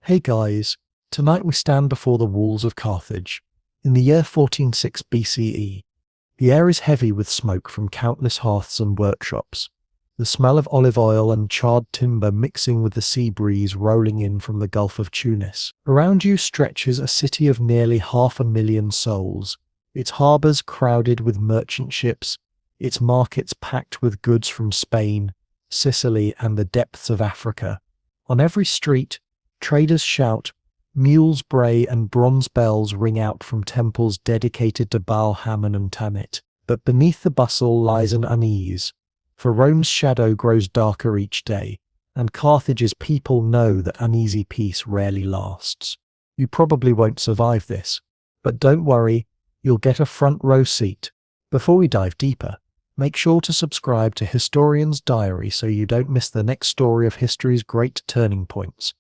Hey guys, tonight we stand before the walls of Carthage. In the year 1406 BCE, the air is heavy with smoke from countless hearths and workshops, the smell of olive oil and charred timber mixing with the sea breeze rolling in from the Gulf of Tunis. Around you stretches a city of nearly 500,000 souls, its harbours crowded with merchant ships, its markets packed with goods from Spain, Sicily and the depths of Africa. On every street, traders shout, mules bray and bronze bells ring out from temples dedicated to Baal Hammon and Tanit. But beneath the bustle lies an unease, for Rome's shadow grows darker each day, and Carthage's people know that uneasy peace rarely lasts. You probably won't survive this, but don't worry, you'll get a front row seat. Before we dive deeper, make sure to subscribe to Historian's Diary so you don't miss the next story of history's great turning points.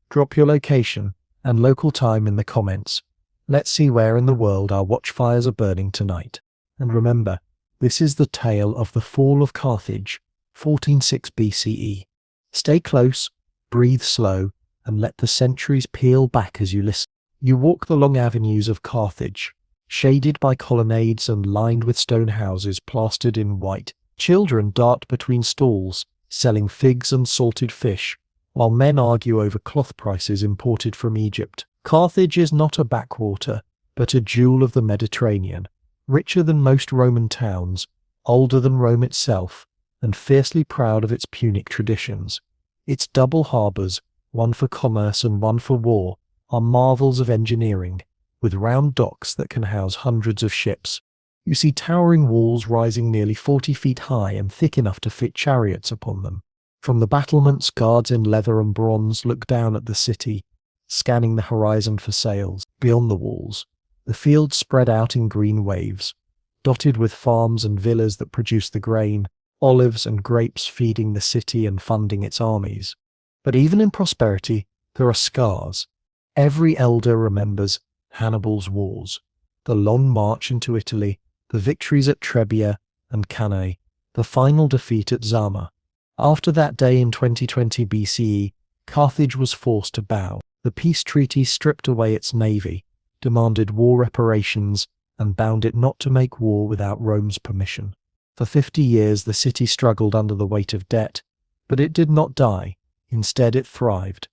Drop your location and local time in the comments. Let's see where in the world our watchfires are burning tonight. And remember, this is the tale of the fall of Carthage, 1406 BCE. Stay close, breathe slow, and let the centuries peel back as you listen. You walk the long avenues of Carthage, shaded by colonnades and lined with stone houses plastered in white. Children dart between stalls, selling figs and salted fish, while men argue over cloth prices imported from Egypt. Carthage is not a backwater, but a jewel of the Mediterranean, richer than most Roman towns, older than Rome itself, and fiercely proud of its Punic traditions. Its double harbours, one for commerce and one for war, are marvels of engineering, with round docks that can house hundreds of ships. You see towering walls rising nearly 40 feet high and thick enough to fit chariots upon them. From the battlements, guards in leather and bronze look down at the city, scanning the horizon for sails. Beyond the walls, the fields spread out in green waves, dotted with farms and villas that produce the grain, olives and grapes feeding the city and funding its armies. But even in prosperity, there are scars. Every elder remembers Hannibal's wars, the long march into Italy, the victories at Trebia and Cannae, the final defeat at Zama. After that day in 2020 BCE, Carthage was forced to bow. The peace treaty stripped away its navy, demanded war reparations, and bound it not to make war without Rome's permission. For 50 years the city struggled under the weight of debt, but it did not die. Instead it thrived.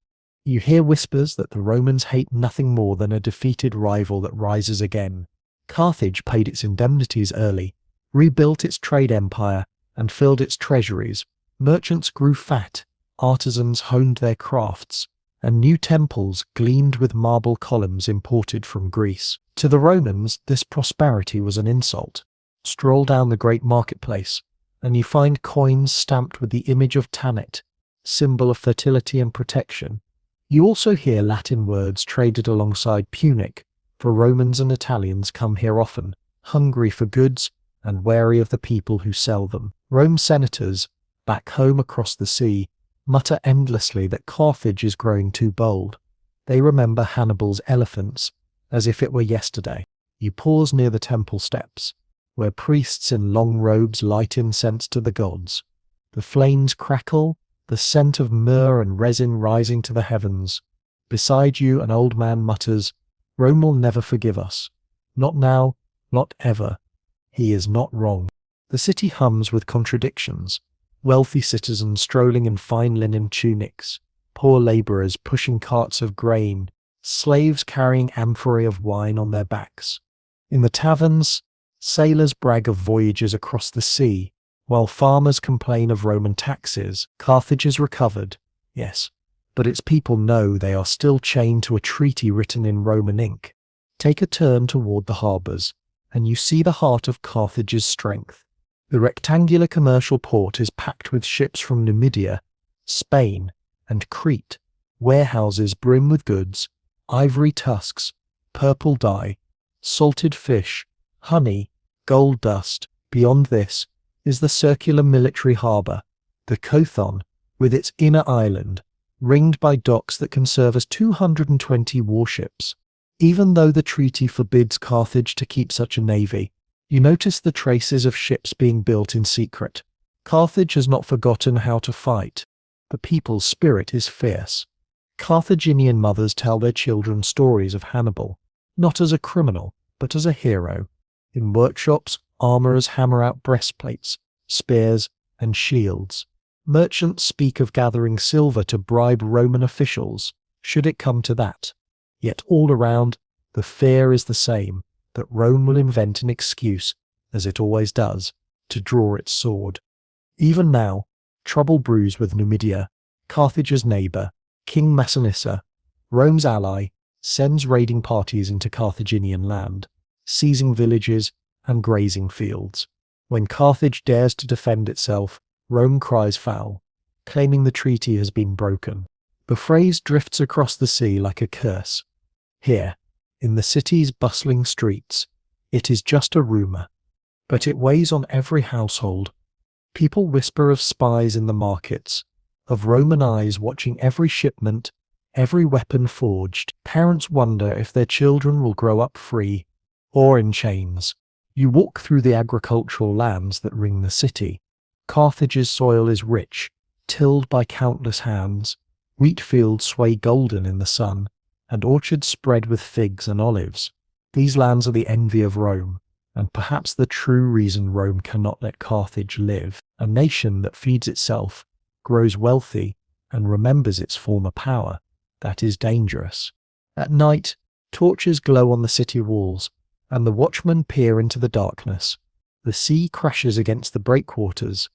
You hear whispers that the Romans hate nothing more than a defeated rival that rises again. Carthage paid its indemnities early, rebuilt its trade empire, and filled its treasuries. Merchants grew fat, artisans honed their crafts, and new temples gleamed with marble columns imported from Greece. To the Romans, this prosperity was an insult. Stroll down the great marketplace, and you find coins stamped with the image of Tanit, symbol of fertility and protection. You also hear Latin words traded alongside Punic, for Romans and Italians come here often, hungry for goods and wary of the people who sell them. Rome's senators, back home across the sea, mutter endlessly that Carthage is growing too bold. They remember Hannibal's elephants, as if it were yesterday. You pause near the temple steps, where priests in long robes light incense to the gods. The flames crackle, the scent of myrrh and resin rising to the heavens. Beside you, an old man mutters, "Rome will never forgive us. Not now, not ever." He is not wrong. The city hums with contradictions. Wealthy citizens strolling in fine linen tunics, poor labourers pushing carts of grain, slaves carrying amphorae of wine on their backs. In the taverns, sailors brag of voyages across the sea, while farmers complain of Roman taxes. Carthage has recovered, yes, but its people know they are still chained to a treaty written in Roman ink. Take a turn toward the harbours, and you see the heart of Carthage's strength. The rectangular commercial port is packed with ships from Numidia, Spain, and Crete. Warehouses brim with goods, ivory tusks, purple dye, salted fish, honey, gold dust. Beyond this is the circular military harbour, the Kothon, with its inner island, ringed by docks that can serve as 220 warships. Even though the treaty forbids Carthage to keep such a navy, you notice the traces of ships being built in secret. Carthage has not forgotten how to fight. The people's spirit is fierce. Carthaginian mothers tell their children stories of Hannibal, not as a criminal, but as a hero. In workshops, armourers hammer out breastplates, spears, and shields. Merchants speak of gathering silver to bribe Roman officials, should it come to that. Yet all around, the fear is the same, that Rome will invent an excuse, as it always does, to draw its sword. Even now, trouble brews with Numidia. Carthage's neighbour, King Massinissa, Rome's ally, sends raiding parties into Carthaginian land, seizing villages and grazing fields. When Carthage dares to defend itself, Rome cries foul, claiming the treaty has been broken. The phrase drifts across the sea like a curse. Here, in the city's bustling streets, it is just a rumour, but it weighs on every household. People whisper of spies in the markets, of Roman eyes watching every shipment, every weapon forged. Parents wonder if their children will grow up free or in chains. You walk through the agricultural lands that ring the city. Carthage's soil is rich, tilled by countless hands. Wheat fields sway golden in the sun, and orchards spread with figs and olives. These lands are the envy of Rome, and perhaps the true reason Rome cannot let Carthage live. A nation that feeds itself, grows wealthy, and remembers its former power. That is dangerous. At night, torches glow on the city walls, and the watchmen peer into the darkness. The sea crashes against the breakwaters.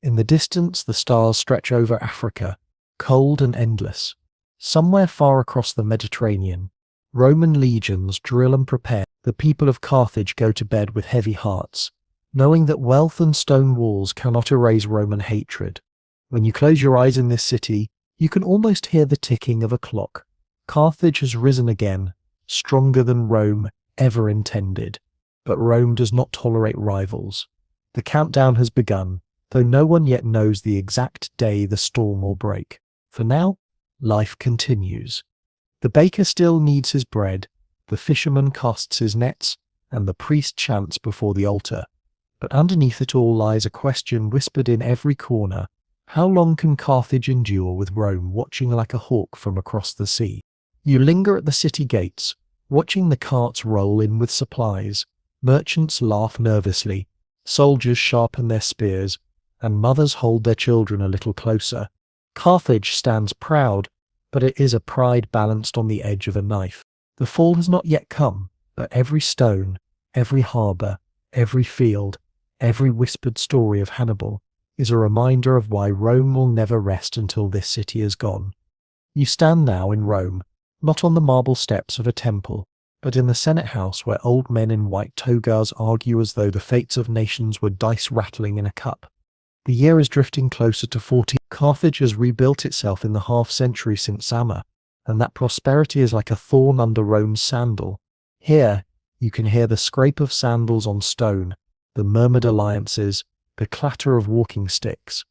In the distance, the stars stretch over Africa, cold and endless. Somewhere far across the Mediterranean, Roman legions drill and prepare. The people of Carthage go to bed with heavy hearts, knowing that wealth and stone walls cannot erase Roman hatred. When you close your eyes in this city, you can almost hear the ticking of a clock. Carthage has risen again, stronger than Rome ever intended. But Rome does not tolerate rivals. The countdown has begun, though no one yet knows the exact day the storm will break. For now, life continues. The baker still kneads his bread, the fisherman casts his nets, and the priest chants before the altar. But underneath it all lies a question whispered in every corner. How long can Carthage endure with Rome watching like a hawk from across the sea? You linger at the city gates, watching the carts roll in with supplies. Merchants laugh nervously, soldiers sharpen their spears, and mothers hold their children a little closer. Carthage stands proud, but it is a pride balanced on the edge of a knife. The fall has not yet come, but every stone, every harbour, every field, every whispered story of Hannibal is a reminder of why Rome will never rest until this city is gone. You stand now in Rome, not on the marble steps of a temple, but in the Senate house where old men in white togas argue as though the fates of nations were dice rattling in a cup. The year is drifting closer to 40. Carthage has rebuilt itself in the half-century since Zama, and that prosperity is like a thorn under Rome's sandal. Here, you can hear the scrape of sandals on stone, the murmured alliances, the clatter of walking sticks.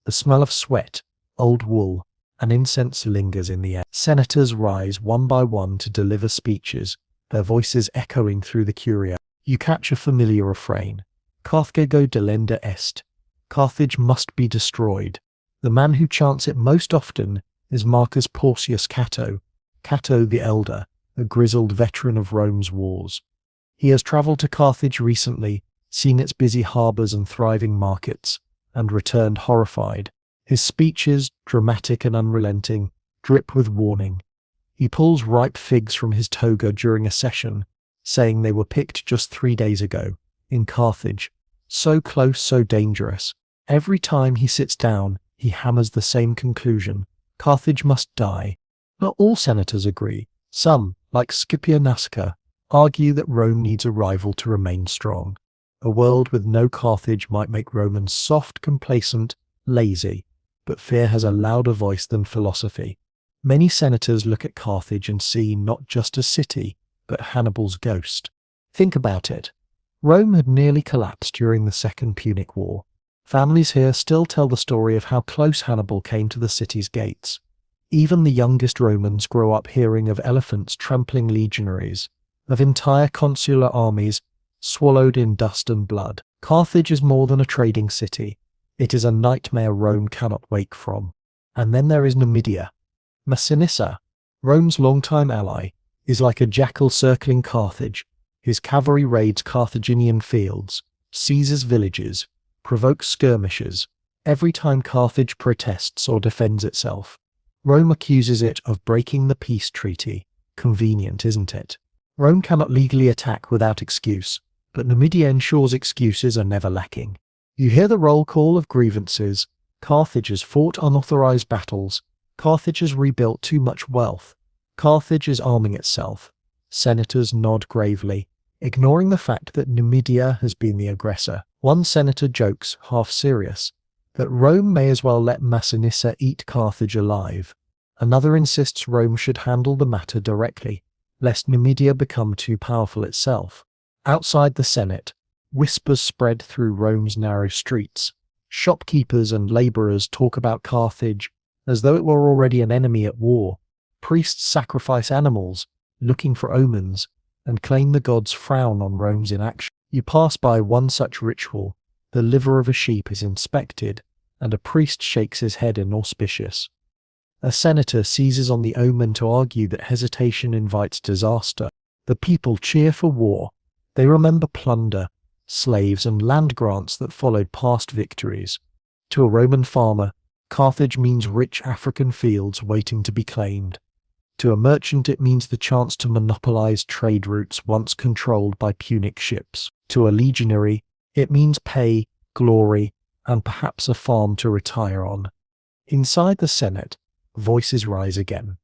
The smell of sweat, old wool, and incense lingers in the air. Senators rise one by one to deliver speeches, their voices echoing through the curia. You catch a familiar refrain. Carthageo delenda est. Carthage must be destroyed. The man who chants it most often is Marcus Porcius Cato, Cato the Elder, a grizzled veteran of Rome's wars. He has travelled to Carthage recently, seen its busy harbours and thriving markets, and returned horrified. His speeches, dramatic and unrelenting, drip with warning. He pulls ripe figs from his toga during a session, saying they were picked just 3 days ago, in Carthage. So close, so dangerous. Every time he sits down, he hammers the same conclusion. Carthage must die. Not all senators agree. Some, like Scipio Nasica, argue that Rome needs a rival to remain strong. A world with no Carthage might make Romans soft, complacent, lazy, but fear has a louder voice than philosophy. Many senators look at Carthage and see not just a city, but Hannibal's ghost. Think about it. Rome had nearly collapsed during the Second Punic War. Families here still tell the story of how close Hannibal came to the city's gates. Even the youngest Romans grow up hearing of elephants trampling legionaries, of entire consular armies swallowed in dust and blood. Carthage is more than a trading city. It is a nightmare Rome cannot wake from. And then there is Numidia. Massinissa, Rome's longtime ally, is like a jackal circling Carthage. His cavalry raids Carthaginian fields, seizes villages, provokes skirmishes. Every time Carthage protests or defends itself, Rome accuses it of breaking the peace treaty. Convenient, isn't it? Rome cannot legally attack without excuse, but Numidia ensures excuses are never lacking. You hear the roll call of grievances. Carthage has fought unauthorized battles. Carthage has rebuilt too much wealth. Carthage is arming itself. Senators nod gravely, ignoring the fact that Numidia has been the aggressor. One senator jokes, half serious, that Rome may as well let Massinissa eat Carthage alive. Another insists Rome should handle the matter directly, lest Numidia become too powerful itself. Outside the Senate, whispers spread through Rome's narrow streets. Shopkeepers and laborers talk about Carthage as though it were already an enemy at war. Priests sacrifice animals, looking for omens, and claim the gods frown on Rome's inaction. You pass by one such ritual, the liver of a sheep is inspected, and a priest shakes his head inauspicious. A senator seizes on the omen to argue that hesitation invites disaster. The people cheer for war. They remember plunder, slaves, and land grants that followed past victories. To a Roman farmer, Carthage means rich African fields waiting to be claimed. To a merchant, it means the chance to monopolize trade routes once controlled by Punic ships. To a legionary, it means pay, glory, and perhaps a farm to retire on. Inside the Senate, voices rise again.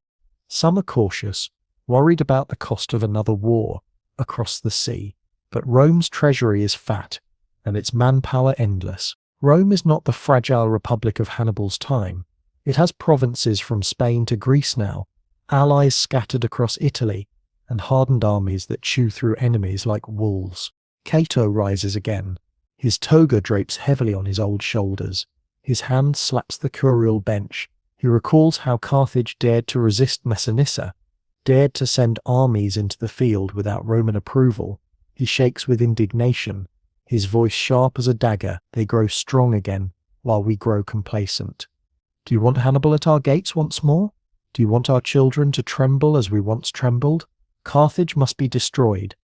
Some are cautious, worried about the cost of another war across the sea. But Rome's treasury is fat, and its manpower endless. Rome is not the fragile republic of Hannibal's time. It has provinces from Spain to Greece now, allies scattered across Italy, and hardened armies that chew through enemies like wolves. Cato rises again. His toga drapes heavily on his old shoulders. His hand slaps the curial bench. He recalls how Carthage dared to resist Massinissa, dared to send armies into the field without Roman approval. He shakes with indignation, his voice sharp as a dagger. They grow strong again, while we grow complacent. Do you want Hannibal at our gates once more? Do you want our children to tremble as we once trembled? Carthage must be destroyed.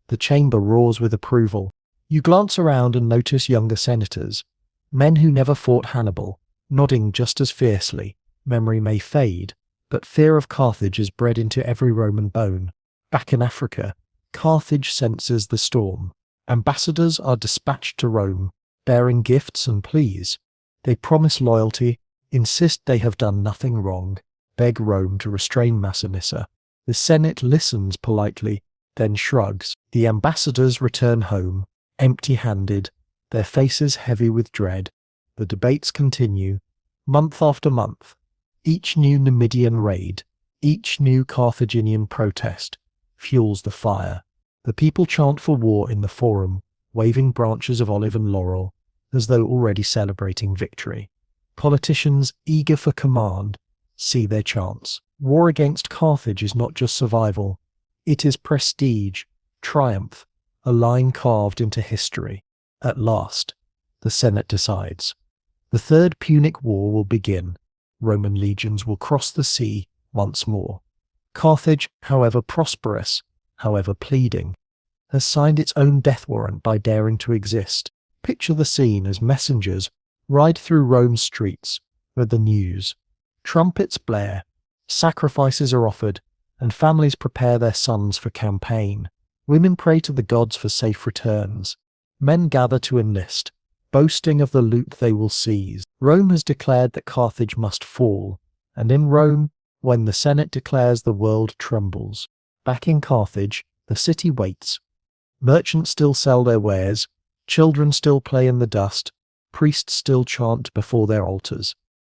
The chamber roars with approval. You glance around and notice younger senators, men who never fought Hannibal, nodding just as fiercely. Memory may fade, but fear of Carthage is bred into every Roman bone. Back in Africa, Carthage senses the storm. Ambassadors are dispatched to Rome, bearing gifts and pleas. They promise loyalty, insist they have done nothing wrong, beg Rome to restrain Massinissa. The Senate listens politely, then shrugs. The ambassadors return home, empty-handed, their faces heavy with dread. The debates continue, month after month. Each new Numidian raid, each new Carthaginian protest, fuels the fire. The people chant for war in the forum, waving branches of olive and laurel, as though already celebrating victory. Politicians, eager for command, see their chance. War against Carthage is not just survival. It is prestige, triumph, a line carved into history. At last, the Senate decides. The Third Punic War will begin. Roman legions will cross the sea once more. Carthage, however prosperous, however pleading, has signed its own death warrant by daring to exist. Picture the scene as messengers ride through Rome's streets with the news. Trumpets blare, sacrifices are offered, and families prepare their sons for campaign. Women pray to the gods for safe returns. Men gather to enlist, boasting of the loot they will seize. Rome has declared that Carthage must fall, and in Rome, when the Senate declares, the world trembles. Back in Carthage, the city waits. Merchants still sell their wares, children still play in the dust, priests still chant before their altars.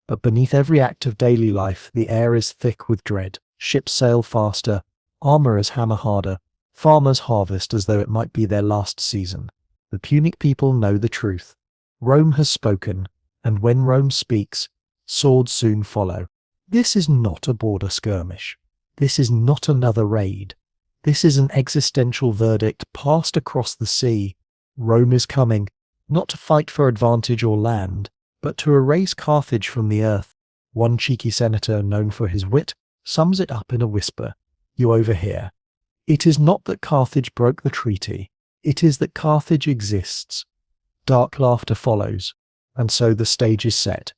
But beneath every act of daily life, the air is thick with dread. Ships sail faster, armorers hammer harder, farmers harvest as though it might be their last season. The Punic people know the truth. Rome has spoken, and when Rome speaks, swords soon follow. This is not a border skirmish. This is not another raid. This is an existential verdict passed across the sea. Rome is coming, not to fight for advantage or land, but to erase Carthage from the earth. One cheeky senator, known for his wit, sums it up in a whisper. You overhear. It is not that Carthage broke the treaty. It is that Carthage exists. Dark laughter follows, and so the stage is set.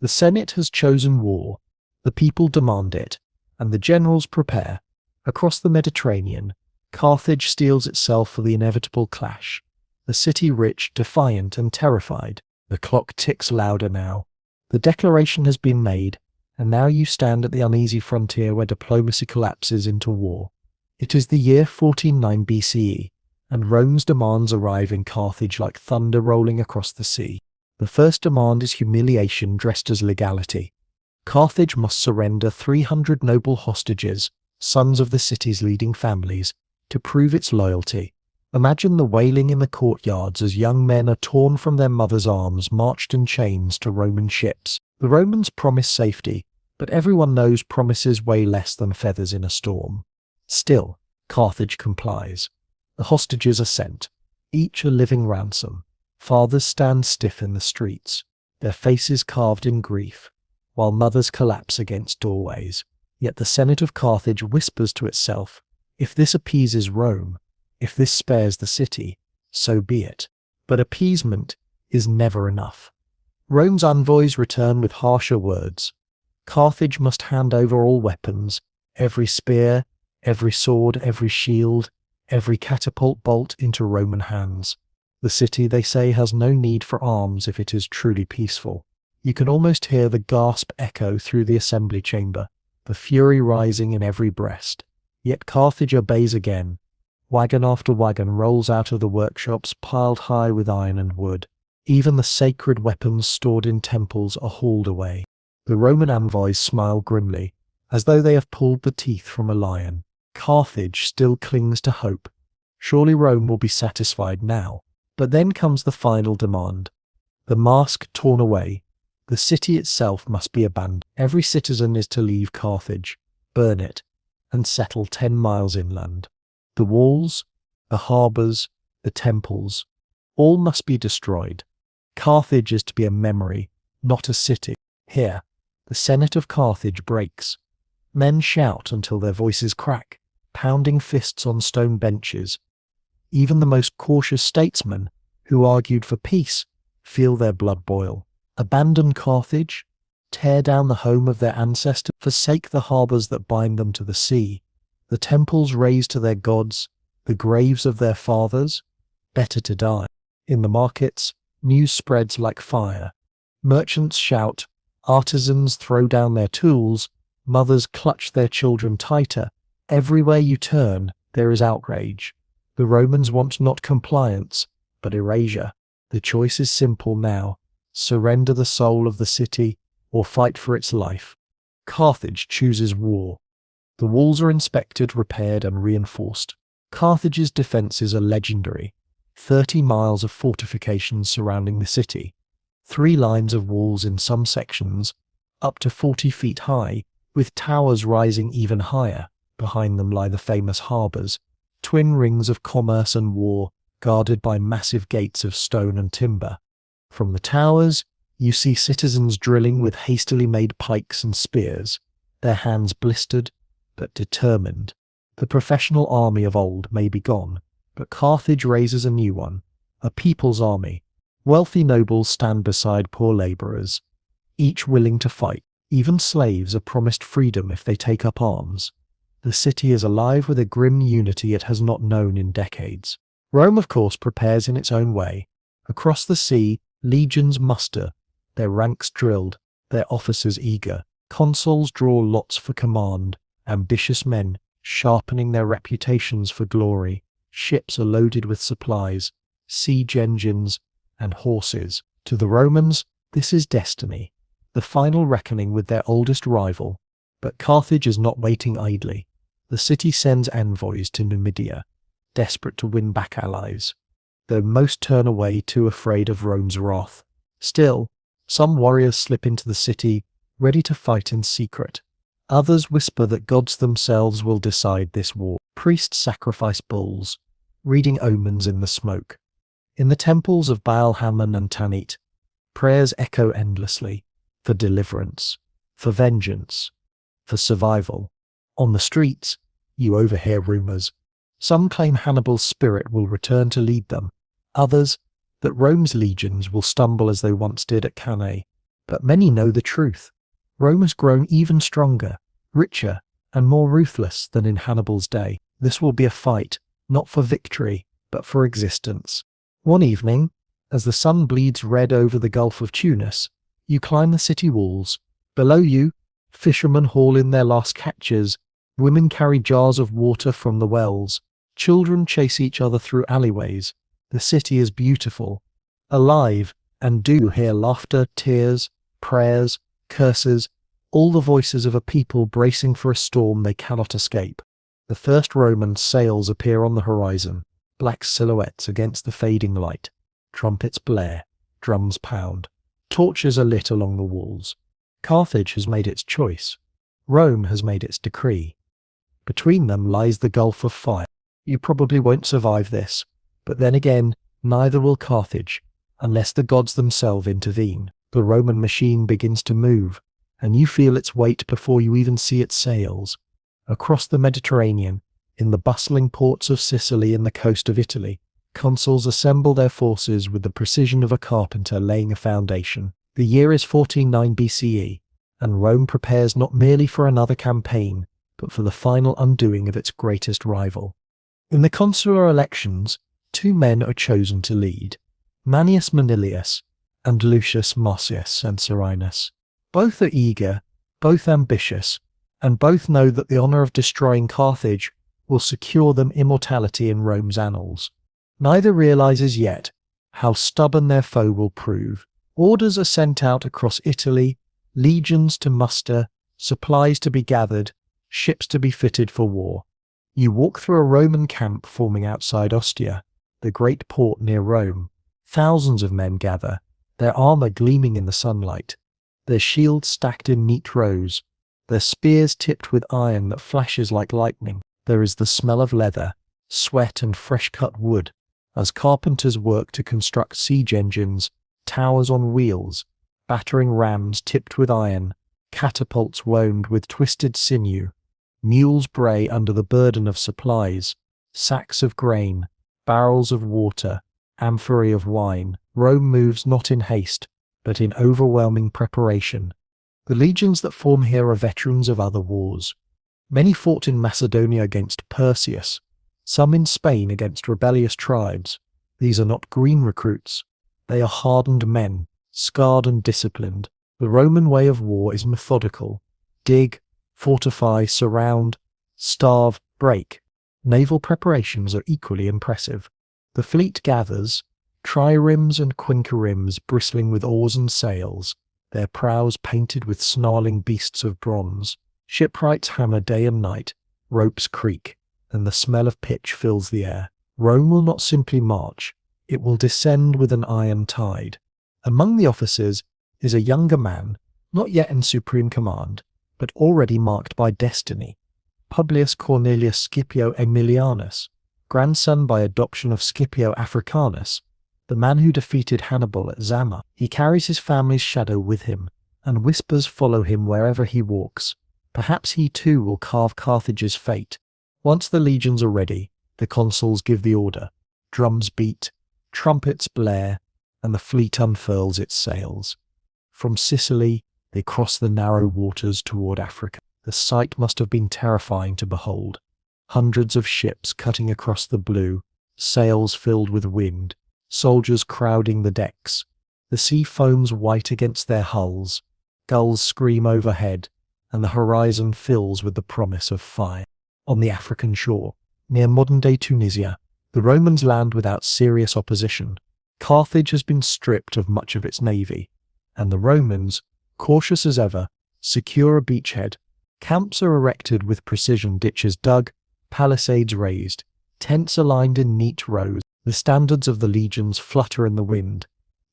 The Senate has chosen war. The people demand it, and the generals prepare. Across the Mediterranean, Carthage steels itself for the inevitable clash. The city rich, defiant, and terrified. The clock ticks louder now. The declaration has been made, and now you stand at the uneasy frontier where diplomacy collapses into war. It is the year 149 BCE, and Rome's demands arrive in Carthage like thunder rolling across the sea. The first demand is humiliation dressed as legality. Carthage must surrender 300 noble hostages, sons of the city's leading families, to prove its loyalty. Imagine the wailing in the courtyards as young men are torn from their mothers' arms, marched in chains to Roman ships. The Romans promise safety, but everyone knows promises weigh less than feathers in a storm. Still, Carthage complies. The hostages are sent, each a living ransom. Fathers stand stiff in the streets, their faces carved in grief, while mothers collapse against doorways. Yet the Senate of Carthage whispers to itself, if this appeases Rome, if this spares the city, so be it. But appeasement is never enough. Rome's envoys return with harsher words. Carthage must hand over all weapons, every spear, every sword, every shield, every catapult bolt into Roman hands. The city, they say, has no need for arms if it is truly peaceful. You can almost hear the gasp echo through the assembly chamber, the fury rising in every breast. Yet Carthage obeys again. Wagon after wagon rolls out of the workshops piled high with iron and wood. Even the sacred weapons stored in temples are hauled away. The Roman envoys smile grimly, as though they have pulled the teeth from a lion. Carthage still clings to hope. Surely Rome will be satisfied now. But then comes the final demand. The mask torn away. The city itself must be abandoned. Every citizen is to leave Carthage, burn it, and settle 10 miles inland. The walls, the harbours, the temples, all must be destroyed. Carthage is to be a memory, not a city. Here, the Senate of Carthage breaks. Men shout until their voices crack, pounding fists on stone benches. Even the most cautious statesmen, who argued for peace, feel their blood boil. Abandon Carthage? Tear down the home of their ancestors? Forsake the harbours that bind them to the sea? The temples raised to their gods? The graves of their fathers? Better to die. In the markets, news spreads like fire. Merchants shout, artisans throw down their tools, mothers clutch their children tighter. Everywhere you turn, there is outrage. The Romans want not compliance, but erasure. The choice is simple now. Surrender the soul of the city, or fight for its life. Carthage chooses war. The walls are inspected, repaired, and reinforced. Carthage's defences are legendary. 30 miles of fortifications surrounding the city. 3 lines of walls in some sections, up to 40 feet high, with towers rising even higher. Behind them lie the famous harbours, twin rings of commerce and war, guarded by massive gates of stone and timber. From the towers, you see citizens drilling with hastily made pikes and spears, their hands blistered, but determined. The professional army of old may be gone, but Carthage raises a new one, a people's army. Wealthy nobles stand beside poor labourers, each willing to fight. Even slaves are promised freedom if they take up arms. The city is alive with a grim unity it has not known in decades. Rome, of course, prepares in its own way. Across the sea, legions muster, their ranks drilled, their officers eager. Consuls draw lots for command, ambitious men, sharpening their reputations for glory. Ships are loaded with supplies, siege engines, and horses. To the Romans, this is destiny, the final reckoning with their oldest rival. But Carthage is not waiting idly. The city sends envoys to Numidia, desperate to win back allies, though most turn away too afraid of Rome's wrath. Still, some warriors slip into the city, ready to fight in secret. Others whisper that gods themselves will decide this war. Priests sacrifice bulls, reading omens in the smoke. In the temples of Baal Hammon and Tanit, prayers echo endlessly, for deliverance, for vengeance, for survival. On the streets, you overhear rumors. Some claim Hannibal's spirit will return to lead them. Others, that Rome's legions will stumble as they once did at Cannae. But many know the truth. Rome has grown even stronger, richer, and more ruthless than in Hannibal's day. This will be a fight, not for victory, but for existence. One evening, as the sun bleeds red over the Gulf of Tunis, you climb the city walls. Below you, fishermen haul in their last catches, women carry jars of water from the wells, children chase each other through alleyways. The city is beautiful, alive, and do hear laughter, tears, prayers, curses, all the voices of a people bracing for a storm they cannot escape. The first Roman sails appear on the horizon, black silhouettes against the fading light. Trumpets blare, drums pound, torches are lit along the walls. Carthage has made its choice. Rome has made its decree. Between them lies the gulf of fire. You probably won't survive this, but then again, neither will Carthage, unless the gods themselves intervene. The Roman machine begins to move, and you feel its weight before you even see its sails. Across the Mediterranean, in the bustling ports of Sicily and the coast of Italy, consuls assemble their forces with the precision of a carpenter laying a foundation. The year is 149 BCE, and Rome prepares not merely for another campaign, but for the final undoing of its greatest rival. In the consular elections, two men are chosen to lead, Manius Manilius and Lucius Marcius Censorinus. Both are eager, both ambitious, and both know that the honour of destroying Carthage will secure them immortality in Rome's annals. Neither realises yet how stubborn their foe will prove. Orders are sent out across Italy, legions to muster, supplies to be gathered, ships to be fitted for war. You walk through a Roman camp forming outside Ostia, the great port near Rome. Thousands of men gather, their armour gleaming in the sunlight, their shields stacked in neat rows, their spears tipped with iron that flashes like lightning. There is the smell of leather, sweat and fresh-cut wood, as carpenters work to construct siege engines, towers on wheels, battering rams tipped with iron, catapults wound with twisted sinew. Mules bray under the burden of supplies, sacks of grain, barrels of water, amphorae of wine. Rome moves not in haste, but in overwhelming preparation. The legions that form here are veterans of other wars. Many fought in Macedonia against Perseus, some in Spain against rebellious tribes. These are not green recruits. They are hardened men, scarred and disciplined. The Roman way of war is methodical. Dig, fortify, surround, starve, break. Naval preparations are equally impressive. The fleet gathers, triremes and quinqueremes bristling with oars and sails, their prows painted with snarling beasts of bronze. Shipwrights hammer day and night, ropes creak, and the smell of pitch fills the air. Rome will not simply march, it will descend with an iron tide. Among the officers is a younger man, not yet in supreme command, but already marked by destiny. Publius Cornelius Scipio Aemilianus, grandson by adoption of Scipio Africanus, the man who defeated Hannibal at Zama. He carries his family's shadow with him, and whispers follow him wherever he walks. Perhaps he too will carve Carthage's fate. Once the legions are ready, the consuls give the order. Drums beat, trumpets blare, and the fleet unfurls its sails. From Sicily, they cross the narrow waters toward Africa. The sight must have been terrifying to behold. Hundreds of ships cutting across the blue, sails filled with wind, soldiers crowding the decks. The sea foams white against their hulls, gulls scream overhead, and the horizon fills with the promise of fire. On the African shore, near modern-day Tunisia, the Romans land without serious opposition. Carthage has been stripped of much of its navy, and the Romans, cautious as ever, secure a beachhead. Camps are erected with precision, ditches dug, palisades raised, tents aligned in neat rows. The standards of the legions flutter in the wind,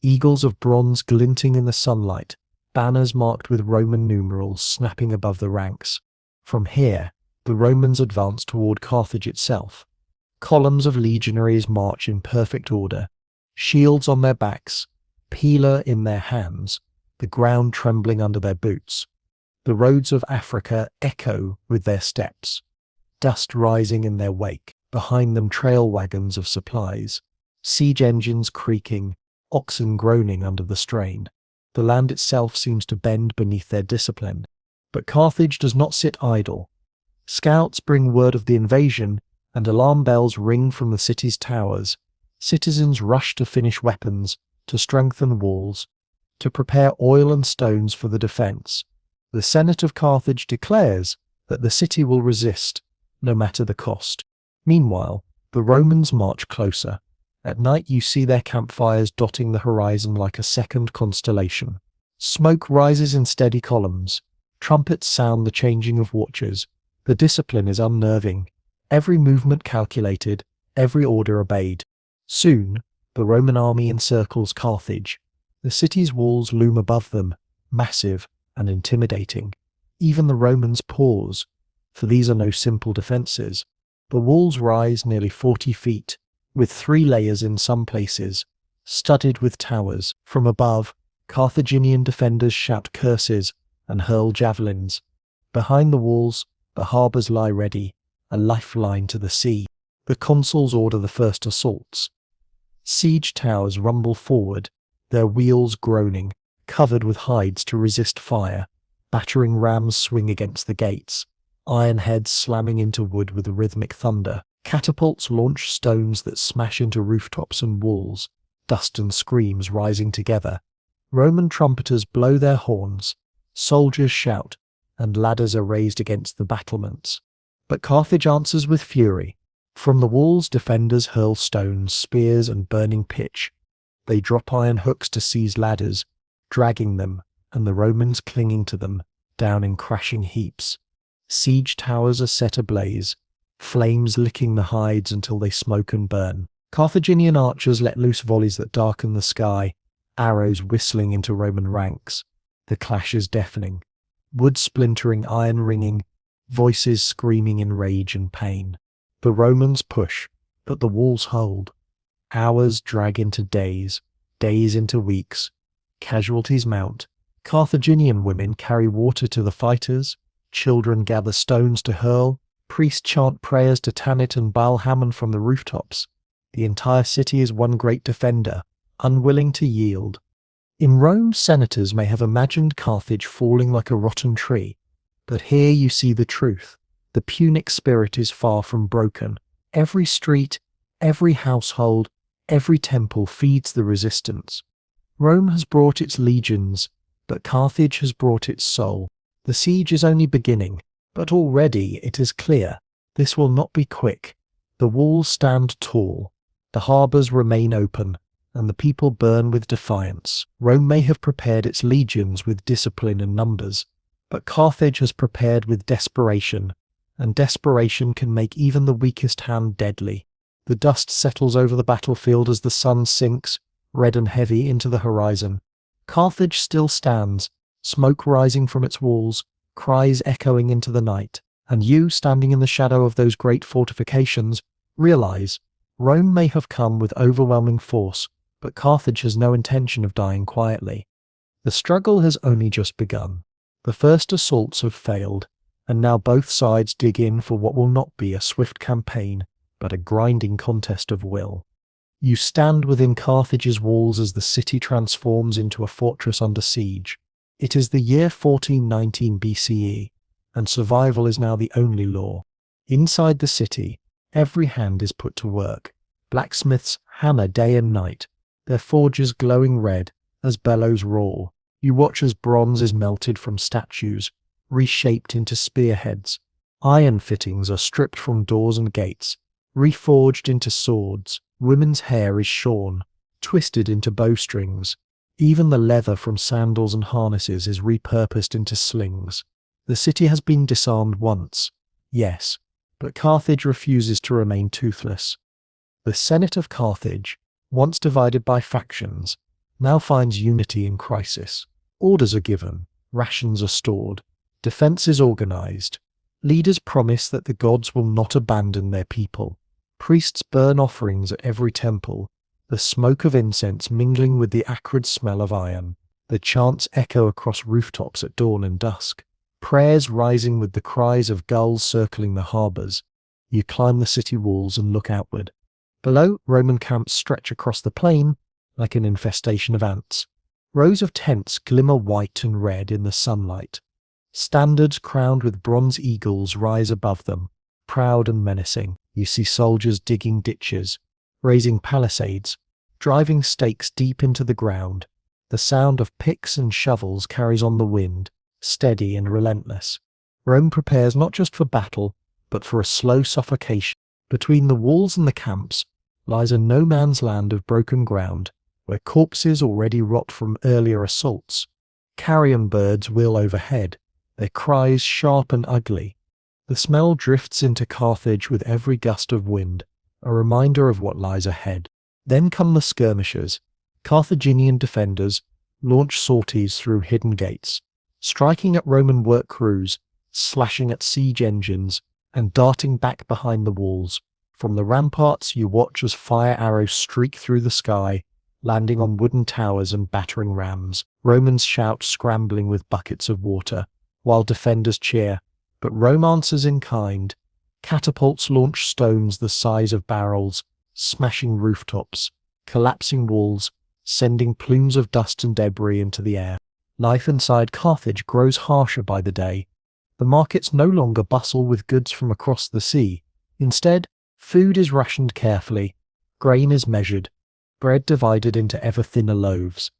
eagles of bronze glinting in the sunlight, banners marked with Roman numerals snapping above the ranks. From here, the Romans advance toward Carthage itself. Columns of legionaries march in perfect order, shields on their backs, peeler in their hands, the ground trembling under their boots. The roads of Africa echo with their steps, dust rising in their wake, behind them trail wagons of supplies, siege engines creaking, oxen groaning under the strain. The land itself seems to bend beneath their discipline. But Carthage does not sit idle. Scouts bring word of the invasion, and alarm bells ring from the city's towers. Citizens rush to finish weapons, to strengthen walls, to prepare oil and stones for the defense. The Senate of Carthage declares that the city will resist, no matter the cost. Meanwhile, the Romans march closer. At night you see their campfires dotting the horizon like a second constellation. Smoke rises in steady columns. Trumpets sound the changing of watches. The discipline is unnerving. Every movement calculated, every order obeyed. Soon, the Roman army encircles Carthage. The city's walls loom above them, massive and intimidating. Even the Romans pause, for these are no simple defences. The walls rise nearly 40 feet, with 3 layers in some places, studded with towers. From above, Carthaginian defenders shout curses and hurl javelins. Behind the walls, the harbours lie ready, a lifeline to the sea. The consuls order the first assaults. Siege towers rumble forward, their wheels groaning, covered with hides to resist fire. Battering rams swing against the gates, iron heads slamming into wood with rhythmic thunder. Catapults launch stones that smash into rooftops and walls, dust and screams rising together. Roman trumpeters blow their horns, soldiers shout, and ladders are raised against the battlements. But Carthage answers with fury. From the walls, defenders hurl stones, spears, and burning pitch. They drop iron hooks to seize ladders, dragging them, and the Romans clinging to them, down in crashing heaps. Siege towers are set ablaze, flames licking the hides until they smoke and burn. Carthaginian archers let loose volleys that darken the sky, arrows whistling into Roman ranks. The clash is deafening. Wood splintering, iron ringing, voices screaming in rage and pain. The Romans push, but the walls hold. Hours drag into days, days into weeks. Casualties mount. Carthaginian women carry water to the fighters, children gather stones to hurl, priests chant prayers to Tanit and Baal-Hamon from the rooftops. The entire city is one great defender, unwilling to yield. In Rome, senators may have imagined Carthage falling like a rotten tree, but here you see the truth. The Punic spirit is far from broken. Every street, every household, every temple feeds the resistance. Rome has brought its legions, but Carthage has brought its soul. The siege is only beginning, but already it is clear this will not be quick. The walls stand tall, the harbours remain open, and the people burn with defiance. Rome may have prepared its legions with discipline and numbers, but Carthage has prepared with desperation, and desperation can make even the weakest hand deadly. The dust settles over the battlefield as the sun sinks, red and heavy, into the horizon. Carthage still stands, smoke rising from its walls, cries echoing into the night, and you, standing in the shadow of those great fortifications, realize Rome may have come with overwhelming force, but Carthage has no intention of dying quietly. The struggle has only just begun. The first assaults have failed, and now both sides dig in for what will not be a swift campaign, but a grinding contest of will. You stand within Carthage's walls as the city transforms into a fortress under siege. It is the year 1419 BCE, and survival is now the only law. Inside the city, every hand is put to work. Blacksmiths hammer day and night, their forges glowing red as bellows roar. You watch as bronze is melted from statues, reshaped into spearheads. Iron fittings are stripped from doors and gates, reforged into swords. Women's hair is shorn, twisted into bowstrings. Even the leather from sandals and harnesses is repurposed into slings. The city has been disarmed once, yes, but Carthage refuses to remain toothless. The Senate of Carthage, once divided by factions, now finds unity in crisis. Orders are given, rations are stored, defense is organized. Leaders promise that the gods will not abandon their people. Priests burn offerings at every temple, the smoke of incense mingling with the acrid smell of iron. The chants echo across rooftops at dawn and dusk. prayers rising with the cries of gulls circling the harbours. You climb the city walls and look outward. Below, Roman camps stretch across the plain like an infestation of ants. Rows of tents glimmer white and red in the sunlight. Standards crowned with bronze eagles rise above them, proud and menacing. You see soldiers digging ditches, raising palisades, driving stakes deep into the ground. The sound of picks and shovels carries on the wind, steady and relentless. Rome prepares not just for battle, but for a slow suffocation. Between the walls and the camps lies a no-man's land of broken ground, where corpses already rot from earlier assaults. Carrion birds wheel overhead, their cries sharp and ugly. The smell drifts into Carthage with every gust of wind, a reminder of what lies ahead. Then come the skirmishers. Carthaginian defenders launch sorties through hidden gates, striking at Roman work crews, slashing at siege engines, and darting back behind the walls. From the ramparts you watch as fire arrows streak through the sky, landing on wooden towers and battering rams. Romans shout, scrambling with buckets of water, while defenders cheer, but Rome answers in kind. Catapults launch stones the size of barrels, smashing rooftops, collapsing walls, sending plumes of dust and debris into the air. Life inside Carthage grows harsher by the day. The markets no longer bustle with goods from across the sea. Instead, food is rationed carefully, grain is measured, bread divided into ever thinner loaves.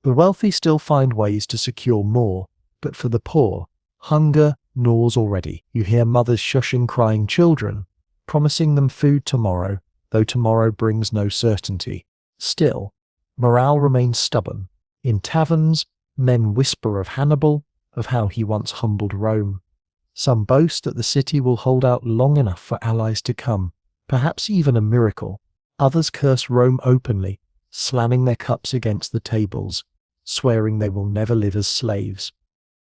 The wealthy still find ways to secure more, but for the poor, hunger gnaws already. You hear mothers shushing crying children, promising them food tomorrow, though tomorrow brings no certainty. Still, morale remains stubborn. In taverns, men whisper of Hannibal, of how he once humbled Rome. Some boast that the city will hold out long enough for allies to come, perhaps even a miracle. Others curse Rome openly, slamming their cups against the tables, swearing they will never live as slaves.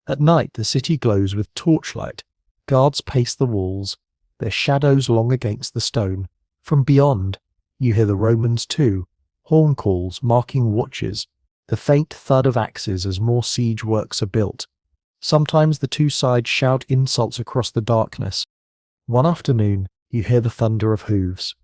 At night the city glows with torchlight. Guards pace the walls, their shadows long against the stone. From beyond, you hear the Romans too, horn calls marking watches, the faint thud of axes as more siege works are built. Sometimes the two sides shout insults across the darkness. One afternoon, you hear the thunder of hooves.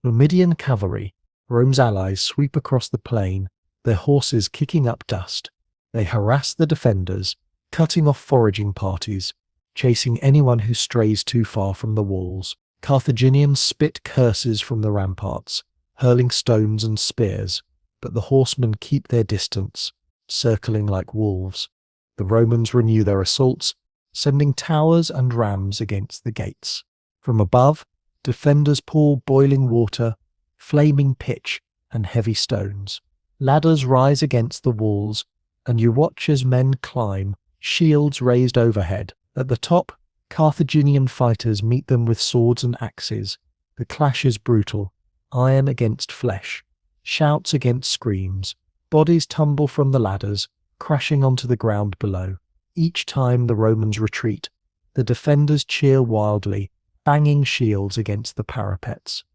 Numidian cavalry, Rome's allies, sweep across the plain, their horses kicking up dust. They harass the defenders, cutting off foraging parties, chasing anyone who strays too far from the walls. Carthaginians spit curses from the ramparts, hurling stones and spears, but the horsemen keep their distance, circling like wolves. The Romans renew their assaults, sending towers and rams against the gates. From above, defenders pour boiling water, flaming pitch, and heavy stones. Ladders rise against the walls, and you watch as men climb, shields raised overhead. At the top, Carthaginian fighters meet them with swords and axes. The clash is brutal, iron against flesh, shouts against screams. Bodies tumble from the ladders, crashing onto the ground below. Each time the Romans retreat, the defenders cheer wildly, banging shields against the parapets.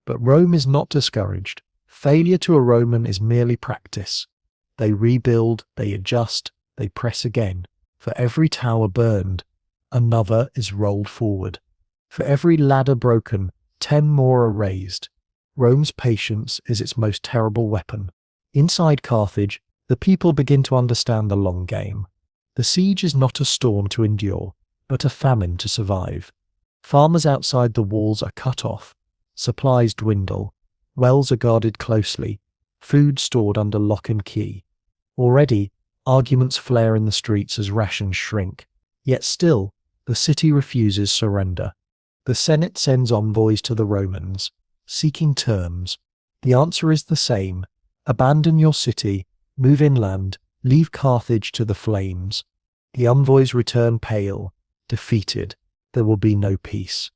But Rome is not discouraged. Failure to a Roman is merely practice. They rebuild, they adjust, they press again. For every tower burned, another is rolled forward. For every ladder broken, 10 more are raised. Rome's patience is its most terrible weapon. Inside Carthage, the people begin to understand the long game. The siege is not a storm to endure, but a famine to survive. Farmers outside the walls are cut off, supplies dwindle, wells are guarded closely, food stored under lock and key. Already, arguments flare in the streets as rations shrink. Yet still, the city refuses surrender. The Senate sends envoys to the Romans, seeking terms. The answer is the same: abandon your city, move inland, leave Carthage to the flames. The envoys return pale, defeated. There will be no peace,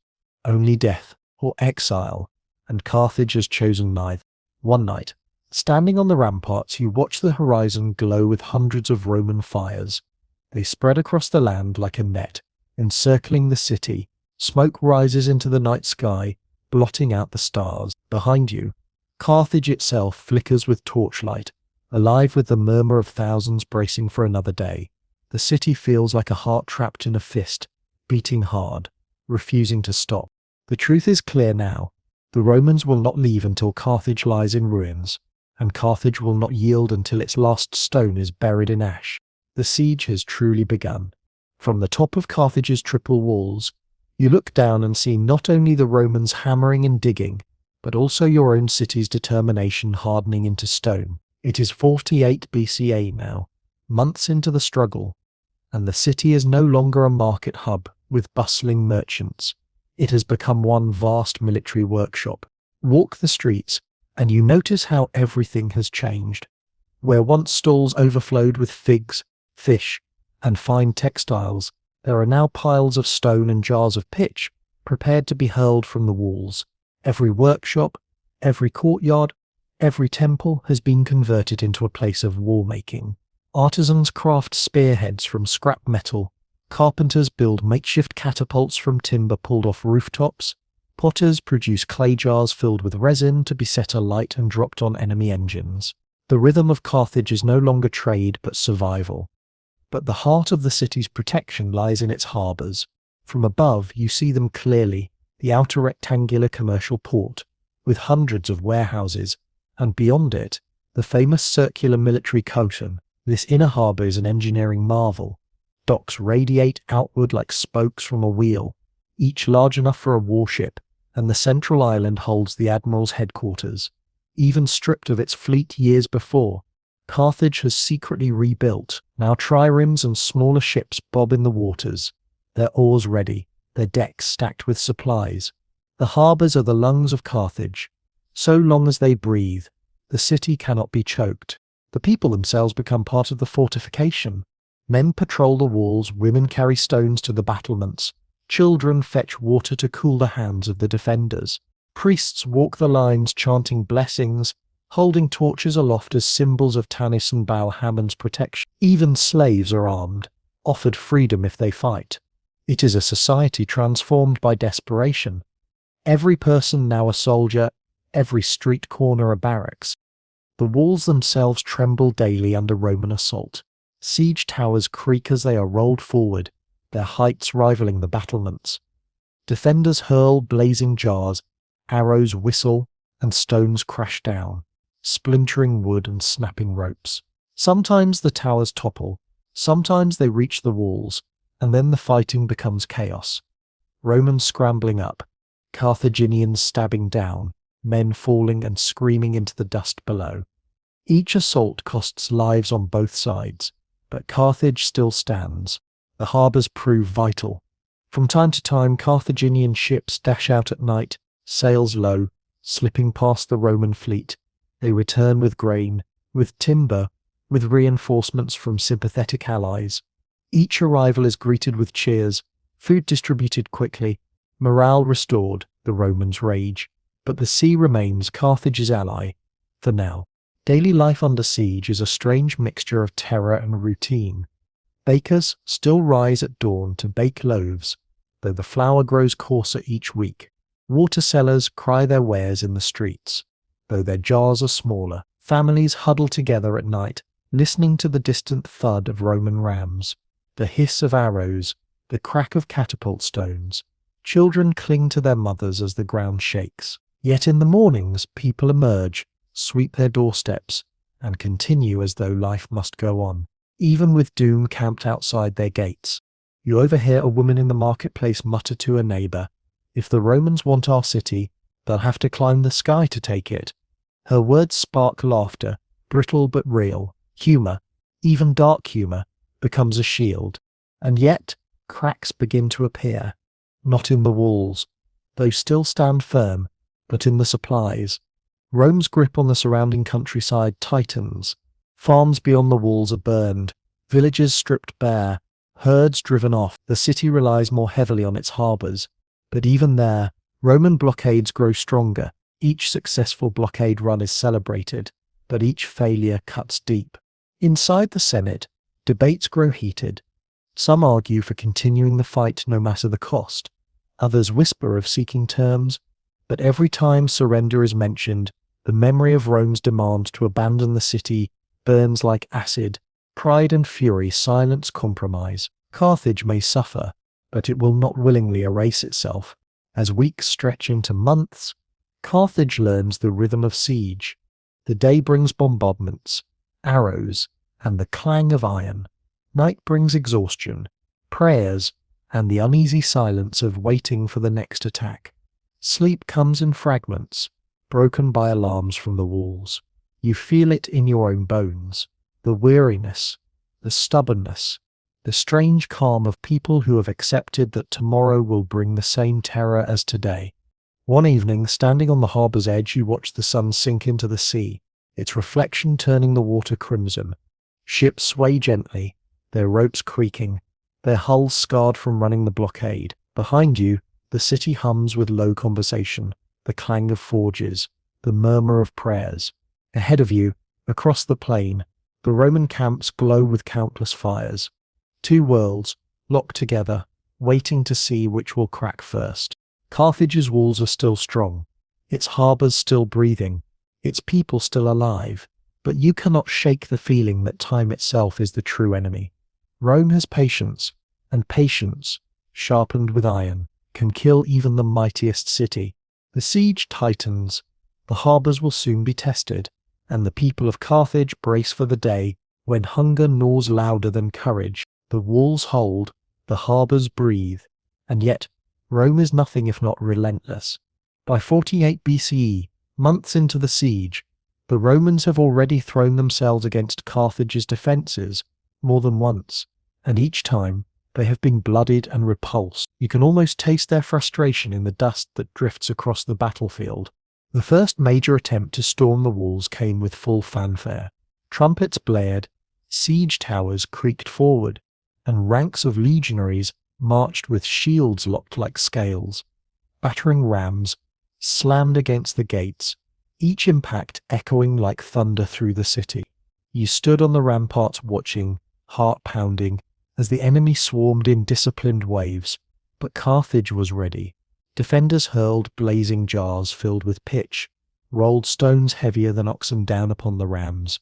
only death or exile, and Carthage has chosen neither. One night, standing on the ramparts, you watch the horizon glow with hundreds of Roman fires. They spread across the land like a net, encircling the city. Smoke rises into the night sky, blotting out the stars. Behind you, Carthage itself flickers with torchlight, alive with the murmur of thousands bracing for another day. The city feels like a heart trapped in a fist, beating hard, refusing to stop. The truth is clear now. The Romans will not leave until Carthage lies in ruins, and Carthage will not yield until its last stone is buried in ash. The siege has truly begun. From the top of Carthage's triple walls, you look down and see not only the Romans hammering and digging, but also your own city's determination hardening into stone. It is 48 BCE now, months into the struggle, and the city is no longer a market hub with bustling merchants. It has become one vast military workshop. Walk the streets, and you notice how everything has changed. Where once stalls overflowed with figs, fish, and fine textiles, there are now piles of stone and jars of pitch, prepared to be hurled from the walls. Every workshop, every courtyard, every temple has been converted into a place of wall-making. Artisans craft spearheads from scrap metal. Carpenters build makeshift catapults from timber pulled off rooftops. Potters produce clay jars filled with resin to be set alight and dropped on enemy engines. The rhythm of Carthage is no longer trade but survival. But the heart of the city's protection lies in its harbours. From above you see them clearly, the outer rectangular commercial port, with hundreds of warehouses, and beyond it, the famous circular military cotton. This inner harbour is an engineering marvel. Docks radiate outward like spokes from a wheel, each large enough for a warship, and the central island holds the admiral's headquarters. Even stripped of its fleet years before, Carthage has secretly rebuilt. Now triremes and smaller ships bob in the waters, their oars ready, their decks stacked with supplies. The harbours are the lungs of Carthage. So long as they breathe, the city cannot be choked. The people themselves become part of the fortification. Men patrol the walls, women carry stones to the battlements, children fetch water to cool the hands of the defenders. Priests walk the lines chanting blessings, holding torches aloft as symbols of Tanis and Baal Hammon's protection. Even slaves are armed, offered freedom if they fight. It is a society transformed by desperation. Every person now a soldier, every street corner a barracks. The walls themselves tremble daily under Roman assault. Siege towers creak as they are rolled forward, their heights rivaling the battlements. Defenders hurl blazing jars, arrows whistle, and stones crash down, splintering wood and snapping ropes. Sometimes the towers topple, sometimes they reach the walls, and then the fighting becomes chaos. Romans scrambling up, Carthaginians stabbing down, men falling and screaming into the dust below. Each assault costs lives on both sides, but Carthage still stands. The harbours prove vital. From time to time, Carthaginian ships dash out at night, sails low, slipping past the Roman fleet. They return with grain, with timber, with reinforcements from sympathetic allies. Each arrival is greeted with cheers, food distributed quickly, morale restored. The Romans rage. But the sea remains Carthage's ally, for now. Daily life under siege is a strange mixture of terror and routine. Bakers still rise at dawn to bake loaves, though the flour grows coarser each week. Water sellers cry their wares in the streets, though their jars are smaller. Families huddle together at night, listening to the distant thud of Roman rams, the hiss of arrows, the crack of catapult stones. Children cling to their mothers as the ground shakes. Yet in the mornings, people emerge, sweep their doorsteps, and continue as though life must go on, even with doom camped outside their gates. You overhear a woman in the marketplace mutter to a neighbour, "If the Romans want our city, they'll have to climb the sky to take it." Her words spark laughter, brittle but real. Humour, even dark humour, becomes a shield. And yet, cracks begin to appear. Not in the walls, those still stand firm, but in the supplies. Rome's grip on the surrounding countryside tightens. Farms beyond the walls are burned, villages stripped bare, herds driven off. The city relies more heavily on its harbours, but even there, Roman blockades grow stronger. Each successful blockade run is celebrated, but each failure cuts deep. Inside the Senate, debates grow heated. Some argue for continuing the fight no matter the cost. Others whisper of seeking terms, but every time surrender is mentioned, the memory of Rome's demand to abandon the city burns like acid, Pride and fury silence compromise. Carthage may suffer, but it will not willingly erase itself. As weeks stretch into months, Carthage learns the rhythm of siege. The day brings bombardments, arrows, and the clang of iron. Night brings exhaustion, prayers, and the uneasy silence of waiting for the next attack. Sleep comes in fragments, broken by alarms from the walls. You feel it in your own bones, the weariness, the stubbornness, the strange calm of people who have accepted that tomorrow will bring the same terror as today. One evening, standing on the harbour's edge, you watch the sun sink into the sea, its reflection turning the water crimson. Ships sway gently, their ropes creaking, their hulls scarred from running the blockade. Behind you, the city hums with low conversation, the clang of forges, the murmur of prayers. Ahead of you, across the plain, the Roman camps glow with countless fires. Two worlds, locked together, waiting to see which will crack first. Carthage's walls are still strong, its harbours still breathing, its people still alive, but you cannot shake the feeling that time itself is the true enemy. Rome has patience, and patience, sharpened with iron, can kill even the mightiest city. The siege tightens, the harbours will soon be tested, and the people of Carthage brace for the day when hunger gnaws louder than courage. The walls hold, the harbours breathe, and yet Rome is nothing if not relentless. By 48 BCE, months into the siege, the Romans have already thrown themselves against Carthage's defences more than once, and each time they have been bloodied and repulsed. You can almost taste their frustration in the dust that drifts across the battlefield. The first major attempt to storm the walls came with full fanfare. Trumpets blared, siege towers creaked forward, and ranks of legionaries marched with shields locked like scales. Battering rams slammed against the gates, each impact echoing like thunder through the city. You stood on the ramparts watching, heart pounding, as the enemy swarmed in disciplined waves. But Carthage was ready. Defenders hurled blazing jars filled with pitch, rolled stones heavier than oxen down upon the rams,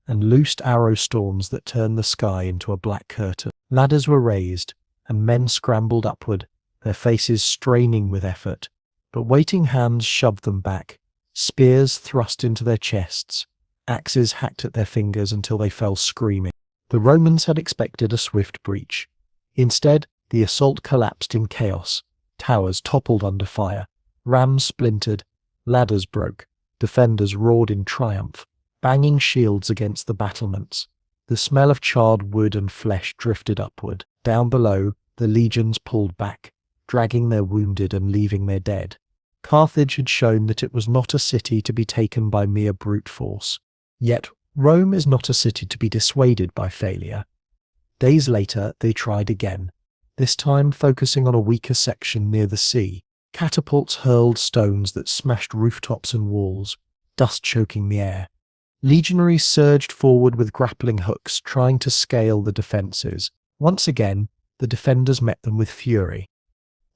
and loosed arrow storms that turned the sky into a black curtain. Ladders were raised, and men scrambled upward, their faces straining with effort. But waiting hands shoved them back, spears thrust into their chests, axes hacked at their fingers until they fell screaming. The Romans had expected a swift breach. Instead, the assault collapsed in chaos. Towers toppled under fire, rams splintered, ladders broke, defenders roared in triumph, banging shields against the battlements. The smell of charred wood and flesh drifted upward. Down below, the legions pulled back, dragging their wounded and leaving their dead. Carthage had shown that it was not a city to be taken by mere brute force. Yet Rome is not a city to be dissuaded by failure. Days later, they tried again, this time focusing on a weaker section near the sea. Catapults hurled stones that smashed rooftops and walls, dust choking the air. Legionaries surged forward with grappling hooks, trying to scale the defences. Once again, the defenders met them with fury.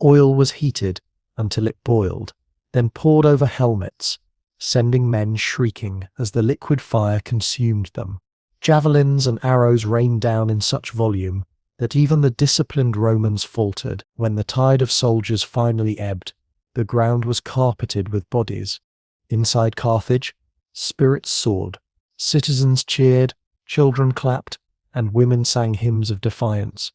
Oil was heated until it boiled, then poured over helmets, sending men shrieking as the liquid fire consumed them. Javelins and arrows rained down in such volume that even the disciplined Romans faltered. When the tide of soldiers finally ebbed, the ground was carpeted with bodies. Inside Carthage, spirits soared. Citizens cheered, children clapped, and women sang hymns of defiance.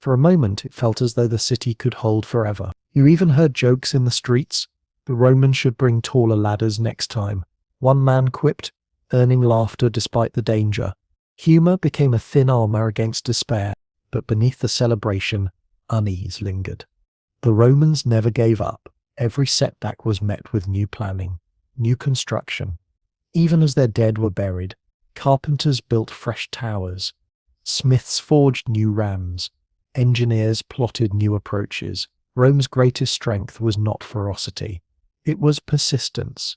For a moment it felt as though the city could hold forever. You even heard jokes in the streets. The Romans should bring taller ladders next time. One man quipped, earning laughter despite the danger. Humour became a thin armour against despair, but beneath the celebration, unease lingered. The Romans never gave up. Every setback was met with new planning, new construction. Even as their dead were buried, carpenters built fresh towers. Smiths forged new rams. Engineers plotted new approaches. Rome's greatest strength was not ferocity. It was persistence.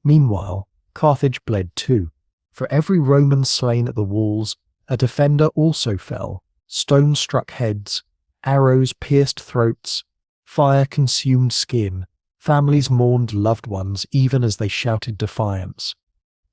Meanwhile, Carthage bled too. For every Roman slain at the walls, a defender also fell. Stones struck heads, arrows pierced throats, fire consumed skin. Families mourned loved ones even as they shouted defiance.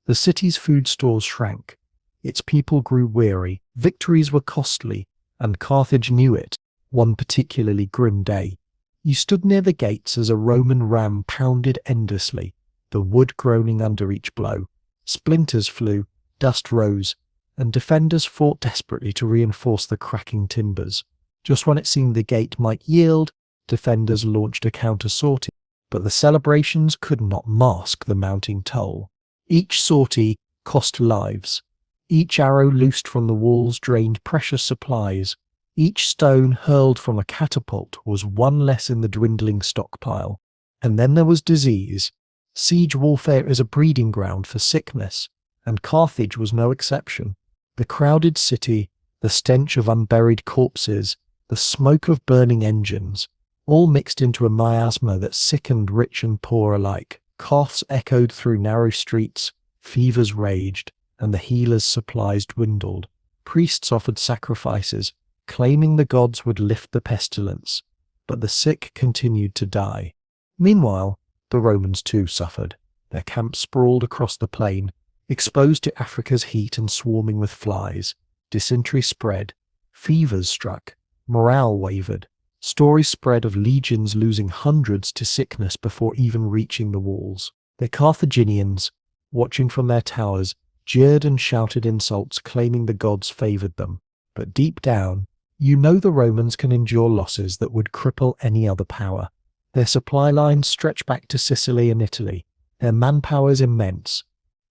The city's food stores shrank. Its people grew weary, Victories were costly, and Carthage knew it. One particularly grim day, you stood near the gates as a Roman ram pounded endlessly, the wood groaning under each blow. Splinters flew, dust rose, and defenders fought desperately to reinforce the cracking timbers. Just when it seemed the gate might yield, defenders launched a counter-sortie, but the celebrations could not mask the mounting toll. Each sortie cost lives. Each arrow loosed from the walls drained precious supplies. Each stone hurled from a catapult was one less in the dwindling stockpile. And then there was disease. Siege warfare is a breeding ground for sickness, and Carthage was no exception. The crowded city, the stench of unburied corpses, the smoke of burning engines, all mixed into a miasma that sickened rich and poor alike. Coughs echoed through narrow streets, fevers raged, and the healers' supplies dwindled. Priests offered sacrifices, claiming the gods would lift the pestilence, but the sick continued to die. Meanwhile, the Romans too suffered. Their camps sprawled across the plain, exposed to Africa's heat and swarming with flies. Dysentery spread, fevers struck, morale wavered. Stories spread of legions losing hundreds to sickness before even reaching the walls. The Carthaginians, watching from their towers, jeered and shouted insults claiming the gods favored them. But deep down, you know the Romans can endure losses that would cripple any other power. Their supply lines stretch back to Sicily and Italy. Their manpower is immense.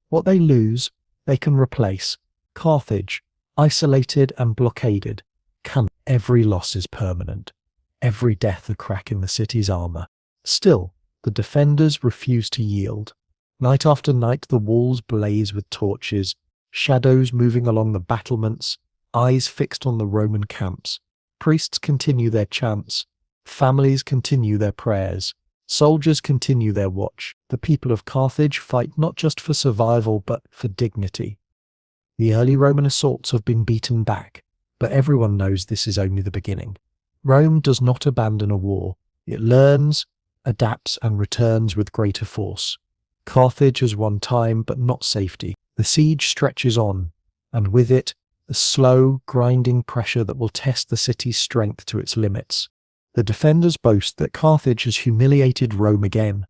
What they lose, they can replace. Carthage, isolated and blockaded, can. Every loss is permanent. Every death a crack in the city's armor. Still, the defenders refuse to yield. Night after night the walls blaze with torches, shadows moving along the battlements, eyes fixed on the Roman camps. Priests continue their chants. Families continue their prayers. Soldiers continue their watch. The people of Carthage fight not just for survival but for dignity. The early Roman assaults have been beaten back, but everyone knows this is only the beginning. Rome does not abandon a war. It learns, adapts, and returns with greater force. Carthage has won time but not safety. The siege stretches on, and with it, the slow, grinding pressure that will test the city's strength to its limits. The defenders boast that Carthage has humiliated Rome again.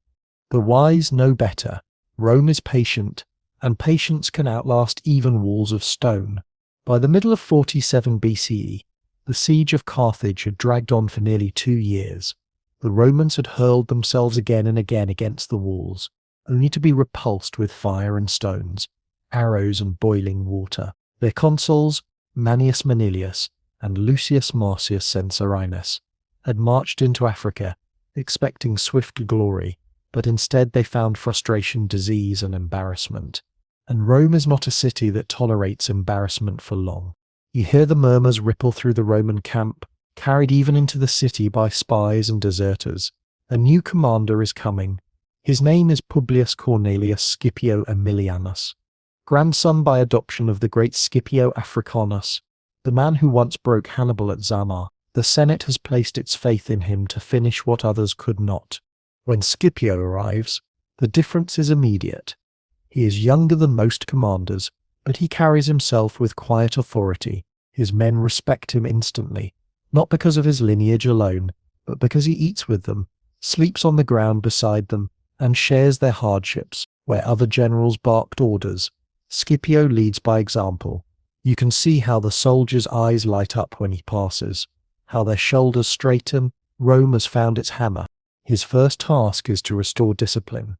The wise know better. Rome is patient, and patience can outlast even walls of stone. By the middle of 47 BCE, the siege of Carthage had dragged on for nearly 2 years. The Romans had hurled themselves again and again against the walls, only to be repulsed with fire and stones, arrows and boiling water. Their consuls, Manius Manilius and Lucius Marcius Censorinus, had marched into Africa, expecting swift glory, but instead they found frustration, disease, and embarrassment. And Rome is not a city that tolerates embarrassment for long. You hear the murmurs ripple through the Roman camp, carried even into the city by spies and deserters. A new commander is coming. His name is Publius Cornelius Scipio Aemilianus, grandson by adoption of the great Scipio Africanus, the man who once broke Hannibal at Zama. The Senate has placed its faith in him to finish what others could not. When Scipio arrives, the difference is immediate. He is younger than most commanders, but he carries himself with quiet authority. His men respect him instantly, not because of his lineage alone, but because he eats with them, sleeps on the ground beside them, and shares their hardships. Where other generals barked orders, Scipio leads by example. You can see how the soldiers' eyes light up when he passes, how their shoulders straighten. Rome has found its hammer. His first task is to restore discipline.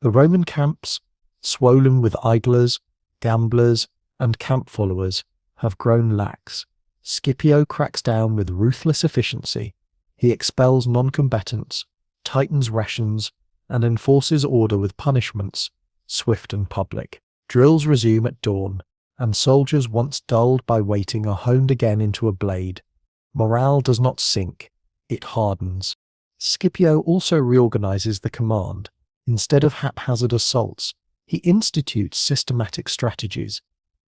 The Roman camps, swollen with idlers, gamblers, and camp followers, have grown lax. Scipio cracks down with ruthless efficiency. He expels non-combatants, tightens rations, and enforces order with punishments, swift and public. Drills resume at dawn, and soldiers once dulled by waiting are honed again into a blade. Morale does not sink, it hardens. Scipio also reorganizes the command. Instead of haphazard assaults, he institutes systematic strategies.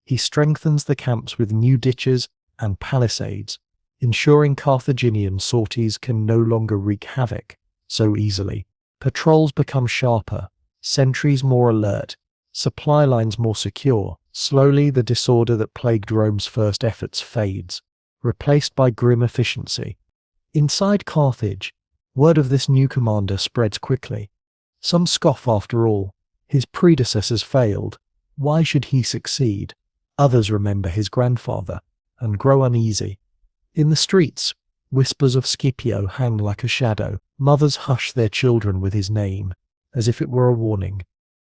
He strengthens the camps with new ditches and palisades, ensuring Carthaginian sorties can no longer wreak havoc so easily. Patrols become sharper, sentries more alert, supply lines more secure. Slowly, the disorder that plagued Rome's first efforts fades, replaced by grim efficiency. Inside Carthage, word of this new commander spreads quickly. Some scoff after all. His predecessors failed. Why should he succeed? Others remember his grandfather and grow uneasy. In the streets, whispers of Scipio hang like a shadow. Mothers hush their children with his name, as if it were a warning.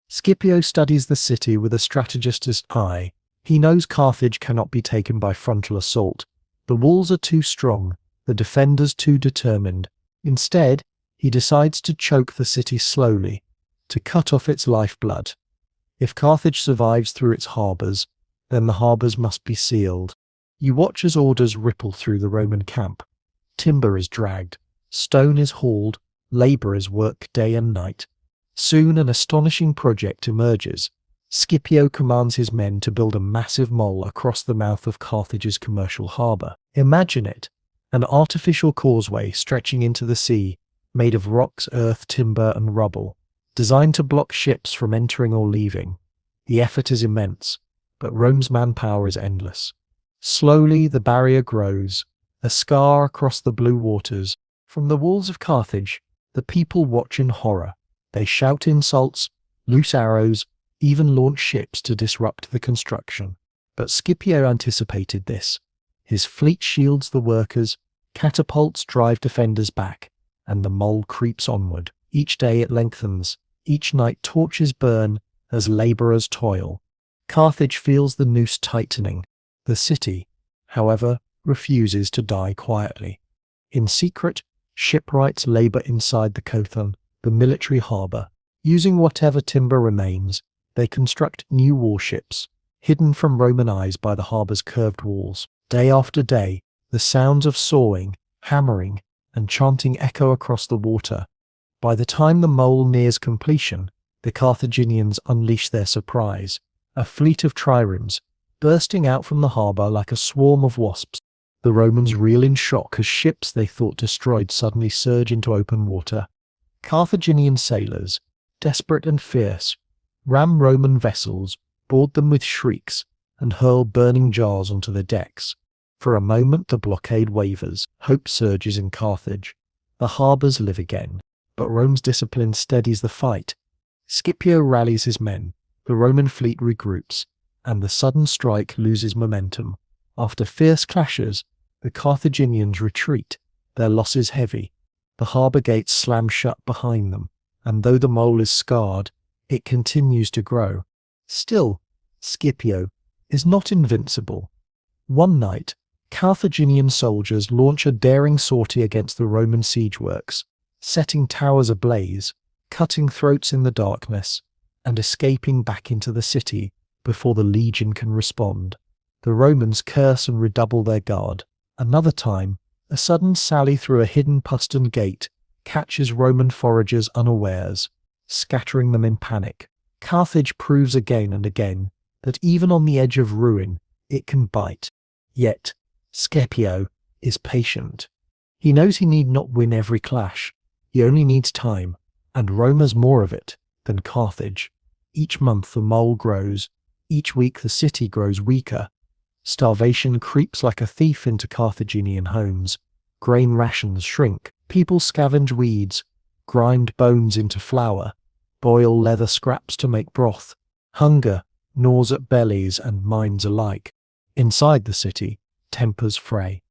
Scipio studies the city with a strategist's eye. He knows Carthage cannot be taken by frontal assault. The walls are too strong, the defenders too determined. Instead, he decides to choke the city slowly, to cut off its lifeblood. If Carthage survives through its harbours, then the harbours must be sealed. You watch as orders ripple through the Roman camp. Timber is dragged, stone is hauled, labourers work day and night. Soon an astonishing project emerges. Scipio commands his men to build a massive mole across the mouth of Carthage's commercial harbour. Imagine it, an artificial causeway stretching into the sea, made of rocks, earth, timber and rubble, designed to block ships from entering or leaving. The effort is immense, but Rome's manpower is endless. Slowly the barrier grows, a scar across the blue waters. From the walls of Carthage, the people watch in horror. They shout insults, loose arrows, even launch ships to disrupt the construction. But Scipio anticipated this. His fleet shields the workers, catapults drive defenders back, and the mole creeps onward. Each day it lengthens, each night torches burn as labourers toil. Carthage feels the noose tightening. The city, however, refuses to die quietly. In secret, shipwrights labour inside the Kothon, the military harbour. Using whatever timber remains, they construct new warships, hidden from Roman eyes by the harbour's curved walls. Day after day, the sounds of sawing, hammering, and chanting echo across the water. By the time the mole nears completion, the Carthaginians unleash their surprise. A fleet of triremes, bursting out from the harbour like a swarm of wasps. The Romans reel in shock as ships they thought destroyed suddenly surge into open water. Carthaginian sailors, desperate and fierce, ram Roman vessels, board them with shrieks, and hurl burning jars onto the decks. For a moment the blockade wavers, hope surges in Carthage. The harbours live again, but Rome's discipline steadies the fight. Scipio rallies his men, the Roman fleet regroups, and the sudden strike loses momentum. After fierce clashes, the Carthaginians retreat, their losses heavy. The harbour gates slam shut behind them, and though the mole is scarred, it continues to grow. Still, Scipio is not invincible. One night, Carthaginian soldiers launch a daring sortie against the Roman siege works, setting towers ablaze, cutting throats in the darkness, and escaping back into the city before the legion can respond. The Romans curse and redouble their guard. Another time, a sudden sally through a hidden postern gate catches Roman foragers unawares, scattering them in panic. Carthage proves again and again that even on the edge of ruin, it can bite. Yet, Scipio is patient. He knows he need not win every clash. He only needs time, and Rome has more of it than Carthage. Each month the mole grows. Each week the city grows weaker. Starvation creeps like a thief into Carthaginian homes. Grain rations shrink. People scavenge weeds, grind bones into flour, boil leather scraps to make broth. Hunger gnaws at bellies and minds alike. Inside the city, tempers fray.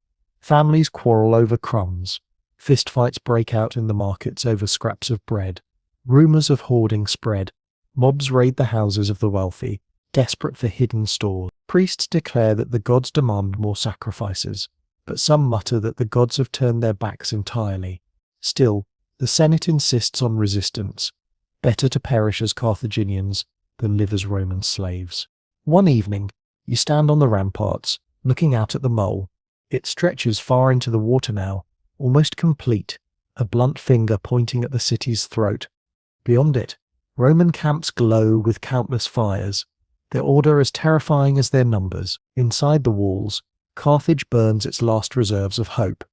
Families quarrel over crumbs. Fistfights break out in the markets over scraps of bread. Rumours of hoarding spread. Mobs raid the houses of the wealthy, desperate for hidden stores. Priests declare that the gods demand more sacrifices, but some mutter that the gods have turned their backs entirely. Still, the Senate insists on resistance. Better to perish as Carthaginians than live as Roman slaves. One evening, you stand on the ramparts, looking out at the mole. It stretches far into the water now, almost complete, a blunt finger pointing at the city's throat. Beyond it, Roman camps glow with countless fires, their order as terrifying as their numbers. Inside the walls, Carthage burns its last reserves of hope.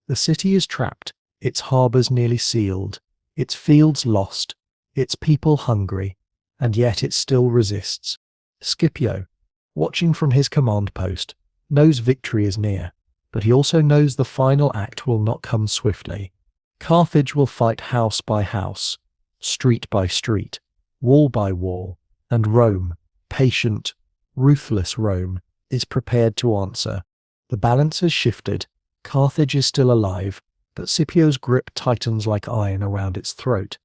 The city is trapped, its harbours nearly sealed, its fields lost, its people hungry, and yet it still resists. Scipio, watching from his command post, knows victory is near, but he also knows the final act will not come swiftly. Carthage will fight house by house, street by street, wall by wall, and Rome, patient, ruthless Rome, is prepared to answer. The balance has shifted. Carthage is still alive, but Scipio's grip tightens like iron around its throat.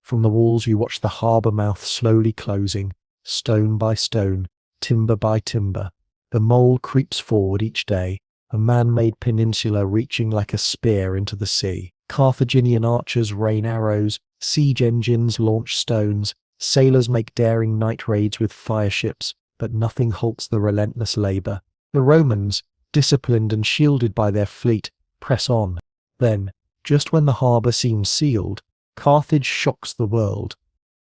From the walls you watch the harbour mouth slowly closing, stone by stone, timber by timber. The mole creeps forward each day, a man-made peninsula reaching like a spear into the sea. Carthaginian archers rain arrows, siege engines launch stones, sailors make daring night raids with fireships, but nothing halts the relentless labour. The Romans, disciplined and shielded by their fleet, press on. Then, just when the harbour seems sealed, Carthage shocks the world.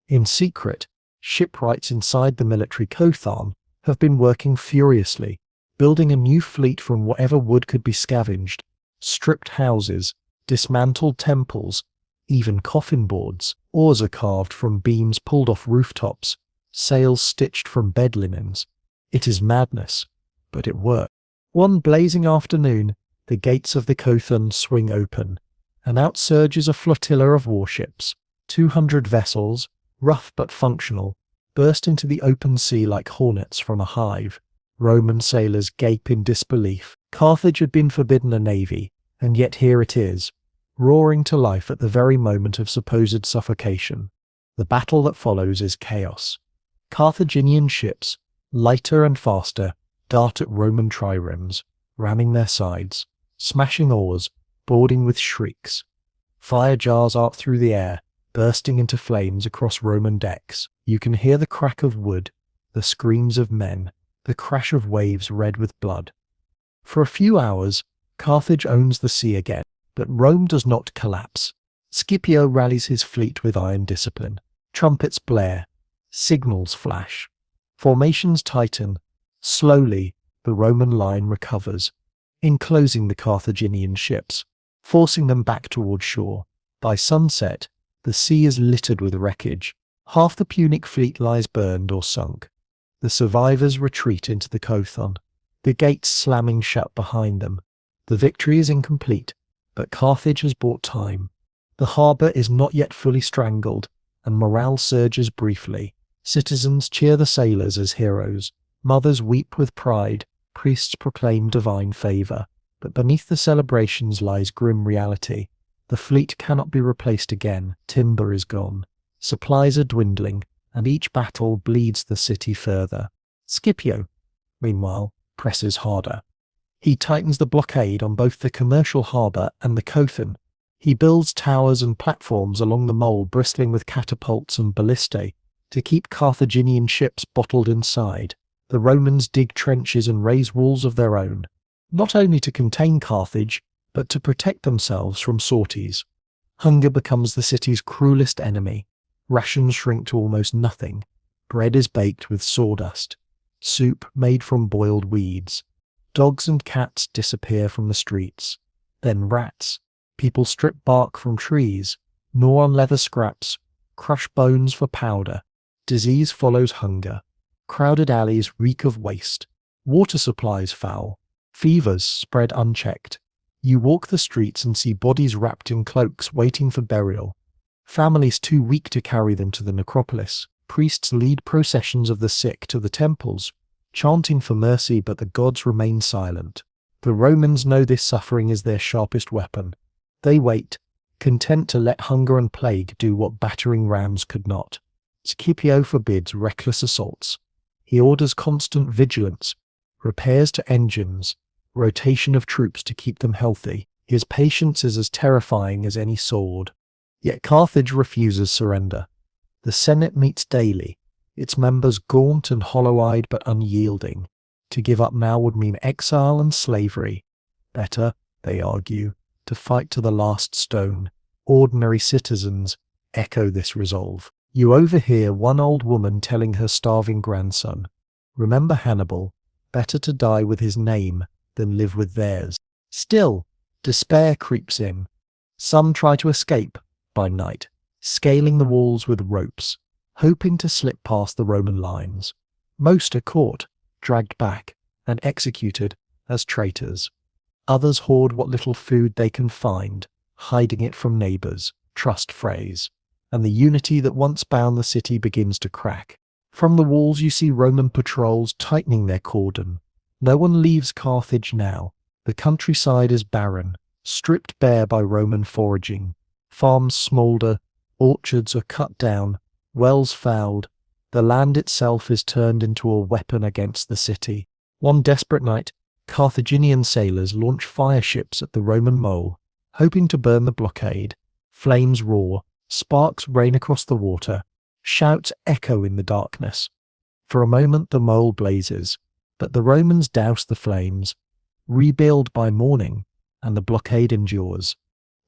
In secret, shipwrights inside the military Kothan have been working furiously, building a new fleet from whatever wood could be scavenged. Stripped houses, dismantled temples, even coffin boards. Oars are carved from beams pulled off rooftops, sails stitched from bed linens. It is madness, but it works. One blazing afternoon, the gates of the Kothan swing open, and out surges a flotilla of warships. 200 vessels, rough but functional, burst into the open sea like hornets from a hive. Roman sailors gape in disbelief. Carthage had been forbidden a navy, and yet here it is, roaring to life at the very moment of supposed suffocation. The battle that follows is chaos. Carthaginian ships, lighter and faster, dart at Roman triremes, ramming their sides, smashing oars, boarding with shrieks. Fire jars arc through the air, bursting into flames across Roman decks. You can hear the crack of wood, the screams of men, the crash of waves red with blood. For a few hours, Carthage owns the sea again, but Rome does not collapse. Scipio rallies his fleet with iron discipline. Trumpets blare, signals flash, formations tighten. Slowly, the Roman line recovers, enclosing the Carthaginian ships, forcing them back toward shore. By sunset, the sea is littered with wreckage. Half the Punic fleet lies burned or sunk. The survivors retreat into the Kothan, the gates slamming shut behind them. The victory is incomplete, but Carthage has bought time. The harbour is not yet fully strangled, and morale surges briefly. Citizens cheer the sailors as heroes. Mothers weep with pride, priests proclaim divine favour. But beneath the celebrations lies grim reality. The fleet cannot be replaced again. Timber is gone. Supplies are dwindling, and each battle bleeds the city further. Scipio, meanwhile, presses harder. He tightens the blockade on both the commercial harbour and the Kothan. He builds towers and platforms along the mole bristling with catapults and ballistae to keep Carthaginian ships bottled inside. The Romans dig trenches and raise walls of their own, not only to contain Carthage, but to protect themselves from sorties. Hunger becomes the city's cruelest enemy. Rations shrink to almost nothing. Bread is baked with sawdust. Soup made from boiled weeds. Dogs and cats disappear from the streets. Then rats. People strip bark from trees, gnaw on leather scraps, crush bones for powder. Disease follows hunger. Crowded alleys reek of waste. Water supplies foul. Fevers spread unchecked. You walk the streets and see bodies wrapped in cloaks waiting for burial. Families too weak to carry them to the necropolis. Priests lead processions of the sick to the temples, chanting for mercy, but the gods remain silent. The Romans know this suffering is their sharpest weapon. They wait, content to let hunger and plague do what battering rams could not. Scipio forbids reckless assaults. He orders constant vigilance, repairs to engines, rotation of troops to keep them healthy. His patience is as terrifying as any sword. Yet Carthage refuses surrender. The Senate meets daily, its members gaunt and hollow-eyed but unyielding. To give up now would mean exile and slavery. Better, they argue, to fight to the last stone. Ordinary citizens echo this resolve. You overhear one old woman telling her starving grandson, "Remember Hannibal, better to die with his name than live with theirs." Still, despair creeps in. Some try to escape by night, scaling the walls with ropes. hoping to slip past the Roman lines. Most are caught, dragged back, and executed as traitors. Others hoard what little food they can find, hiding it from neighbours, trust phrase, and the unity that once bound the city begins to crack. From the walls you see Roman patrols tightening their cordon. No one leaves Carthage now. The countryside is barren, stripped bare by Roman foraging. Farms smoulder, orchards are cut down, wells fouled. The land itself is turned into a weapon against the city. One desperate night, Carthaginian sailors launch fire ships at the Roman mole, hoping to burn the blockade. Flames roar, sparks rain across the water, shouts echo in the darkness. For a moment the mole blazes, but the Romans douse the flames, rebuild by morning, and the blockade endures.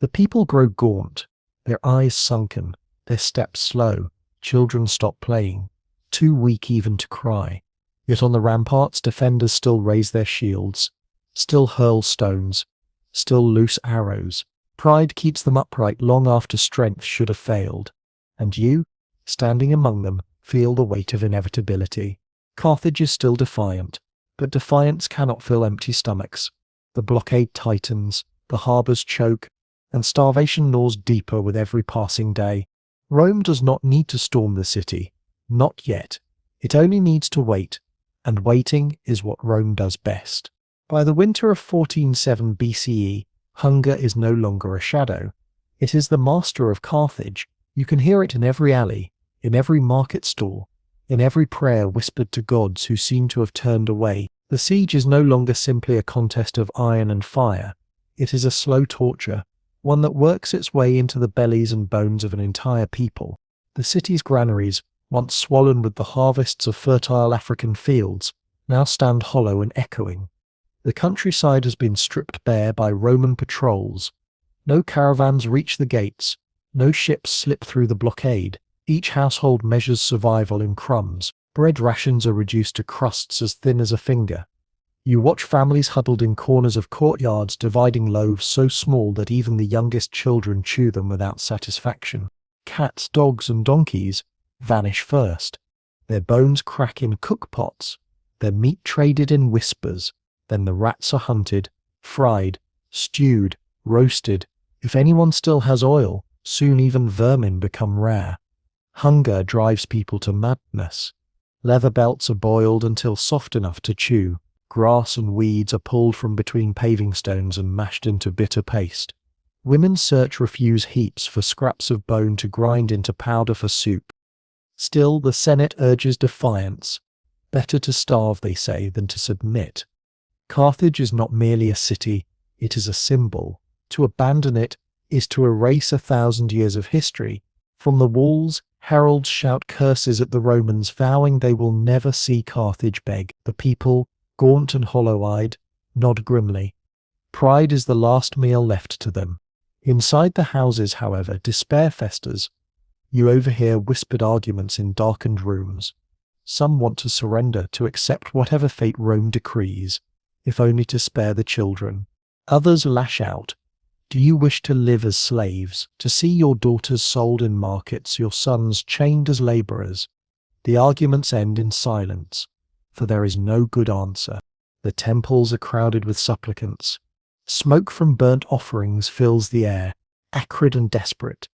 The people grow gaunt, their eyes sunken, their steps slow. Children stop playing, too weak even to cry. Yet on the ramparts defenders still raise their shields, still hurl stones, still loose arrows. Pride keeps them upright long after strength should have failed. And you, standing among them, feel the weight of inevitability. Carthage is still defiant, but defiance cannot fill empty stomachs. The blockade tightens, the harbours choke, and starvation gnaws deeper with every passing day. Rome does not need to storm the city. Not yet. It only needs to wait, and waiting is what Rome does best. By the winter of 1407 BCE, hunger is no longer a shadow. It is the master of Carthage. You can hear it in every alley, in every market stall, in every prayer whispered to gods who seem to have turned away. The siege is no longer simply a contest of iron and fire. It is a slow torture, one that works its way into the bellies and bones of an entire people. The city's granaries, once swollen with the harvests of fertile African fields, now stand hollow and echoing. The countryside has been stripped bare by Roman patrols. No caravans reach the gates, no ships slip through the blockade. Each household measures survival in crumbs. Bread rations are reduced to crusts as thin as a finger. You watch families huddled in corners of courtyards dividing loaves so small that even the youngest children chew them without satisfaction. Cats, dogs, and donkeys vanish first. Their bones crack in cookpots, their meat traded in whispers. Then the rats are hunted, fried, stewed, roasted. If anyone still has oil, soon even vermin become rare. Hunger drives people to madness. Leather belts are boiled until soft enough to chew. Grass and weeds are pulled from between paving stones and mashed into bitter paste. Women search refuse heaps for scraps of bone to grind into powder for soup. Still, the Senate urges defiance. Better to starve, they say, than to submit. Carthage is not merely a city, it is a symbol. To abandon it is to erase 1,000 years of history. From the walls, heralds shout curses at the Romans, vowing they will never see Carthage beg. The people, gaunt and hollow-eyed, nod grimly. Pride is the last meal left to them. Inside the houses, however, despair festers. You overhear whispered arguments in darkened rooms. Some want to surrender, to accept whatever fate Rome decrees, if only to spare the children. Others lash out. Do you wish to live as slaves, to see your daughters sold in markets, your sons chained as labourers? The arguments end in silence, for there is no good answer. The temples are crowded with supplicants. Smoke from burnt offerings fills the air, acrid and desperate.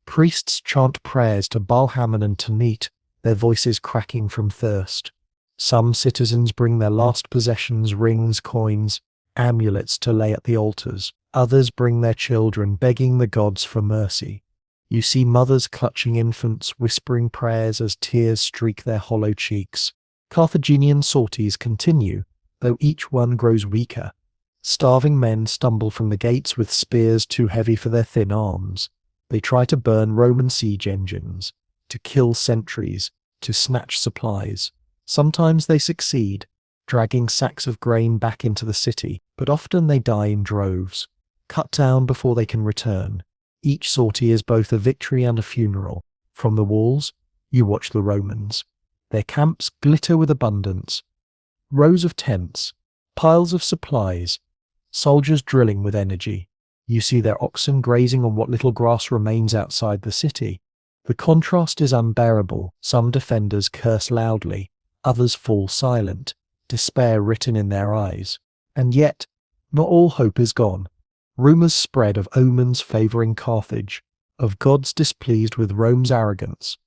Priests chant prayers to Baal-Hamon and Tanit, their voices cracking from thirst. Some citizens bring their last possessions, rings, coins, amulets to lay at the altars. Others bring their children, begging the gods for mercy. You see mothers clutching infants, whispering prayers as tears streak their hollow cheeks. Carthaginian sorties continue, though each one grows weaker. Starving men stumble from the gates with spears too heavy for their thin arms. They try to burn Roman siege engines, to kill sentries, to snatch supplies. Sometimes they succeed, dragging sacks of grain back into the city, but often they die in droves, cut down before they can return. Each sortie is both a victory and a funeral. From the walls, you watch the Romans. Their camps glitter with abundance. Rows of tents, piles of supplies, soldiers drilling with energy. You see their oxen grazing on what little grass remains outside the city. The contrast is unbearable. Some defenders curse loudly, others fall silent, despair written in their eyes. And yet, not all hope is gone. Rumours spread of omens favouring Carthage, of gods displeased with Rome's arrogance.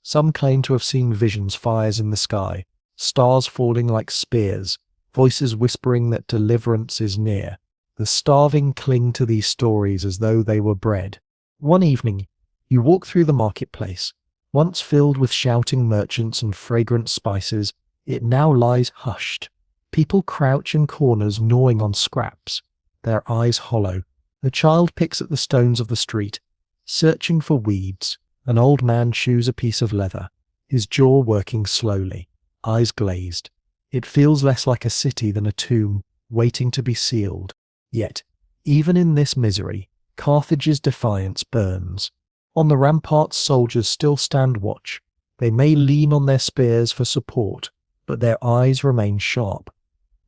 Some claim to have seen visions, fires in the sky, stars falling like spears, voices whispering that deliverance is near. The starving cling to these stories as though they were bread. One evening, you walk through the marketplace. Once filled with shouting merchants and fragrant spices, it now lies hushed. People crouch in corners gnawing on scraps, their eyes hollow. A child picks at the stones of the street, searching for weeds. An old man chews a piece of leather, his jaw working slowly, eyes glazed. It feels less like a city than a tomb, waiting to be sealed. Yet, even in this misery, Carthage's defiance burns. On the ramparts, soldiers still stand watch. They may lean on their spears for support, but their eyes remain sharp.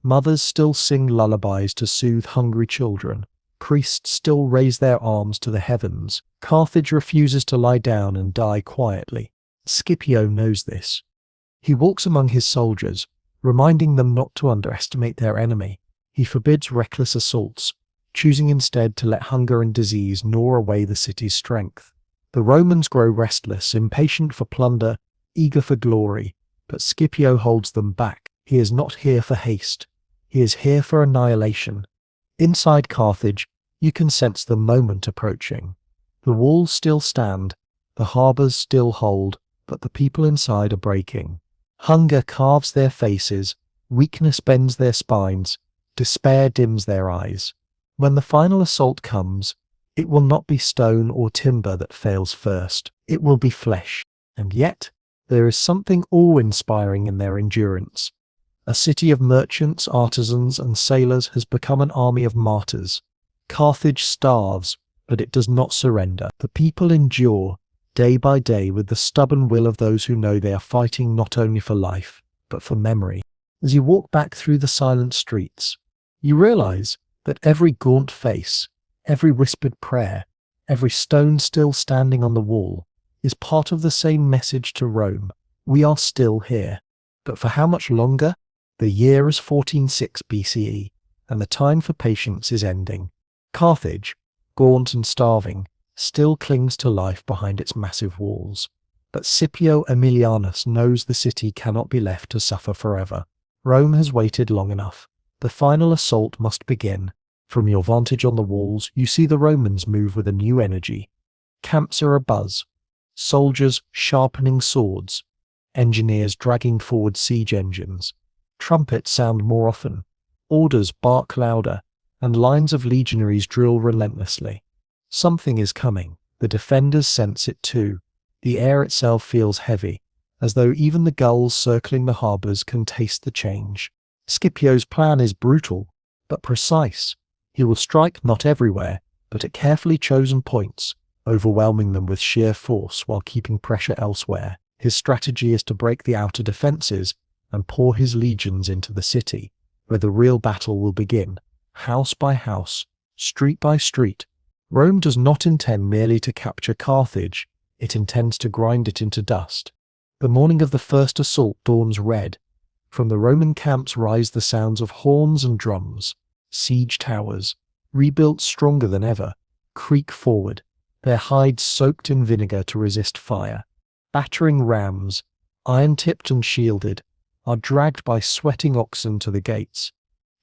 Mothers still sing lullabies to soothe hungry children. Priests still raise their arms to the heavens. Carthage refuses to lie down and die quietly. Scipio knows this. He walks among his soldiers, reminding them not to underestimate their enemy. He forbids reckless assaults, choosing instead to let hunger and disease gnaw away the city's strength. The Romans grow restless, impatient for plunder, eager for glory, but Scipio holds them back. He is not here for haste. He is here for annihilation. Inside Carthage, you can sense the moment approaching. The walls still stand, the harbours still hold, but the people inside are breaking. Hunger carves their faces, weakness bends their spines, despair dims their eyes. When the final assault comes, it will not be stone or timber that fails first. It will be flesh. And yet, there is something awe-inspiring in their endurance. A city of merchants, artisans, and sailors has become an army of martyrs. Carthage starves, but it does not surrender. The people endure, day by day, with the stubborn will of those who know they are fighting not only for life, but for memory. As you walk back through the silent streets, you realize that every gaunt face, every whispered prayer, every stone still standing on the wall, is part of the same message to Rome. We are still here. But for how much longer? The year is 1406 BCE, and the time for patience is ending. Carthage, gaunt and starving, still clings to life behind its massive walls. But Scipio Aemilianus knows the city cannot be left to suffer forever. Rome has waited long enough. The final assault must begin. From your vantage on the walls, you see the Romans move with a new energy. Camps are abuzz. Soldiers sharpening swords. Engineers dragging forward siege engines. Trumpets sound more often, orders bark louder, and lines of legionaries drill relentlessly. Something is coming. The defenders sense it too. The air itself feels heavy, as though even the gulls circling the harbours can taste the change. Scipio's plan is brutal, but precise. He will strike not everywhere, but at carefully chosen points, overwhelming them with sheer force while keeping pressure elsewhere. His strategy is to break the outer defences and pour his legions into the city, where the real battle will begin, house by house, street by street. Rome does not intend merely to capture Carthage, it intends to grind it into dust. The morning of the first assault dawns red. From the Roman camps rise the sounds of horns and drums. Siege towers, rebuilt stronger than ever, creak forward, their hides soaked in vinegar to resist fire. Battering rams, iron-tipped and shielded, are dragged by sweating oxen to the gates.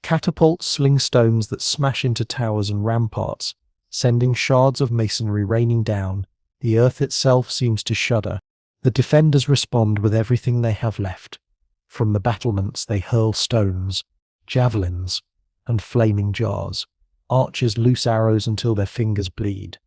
Catapults sling stones that smash into towers and ramparts, sending shards of masonry raining down. The earth itself seems to shudder. The defenders respond with everything they have left. From the battlements they hurl stones, javelins, and flaming jars. Archers loose arrows until their fingers bleed.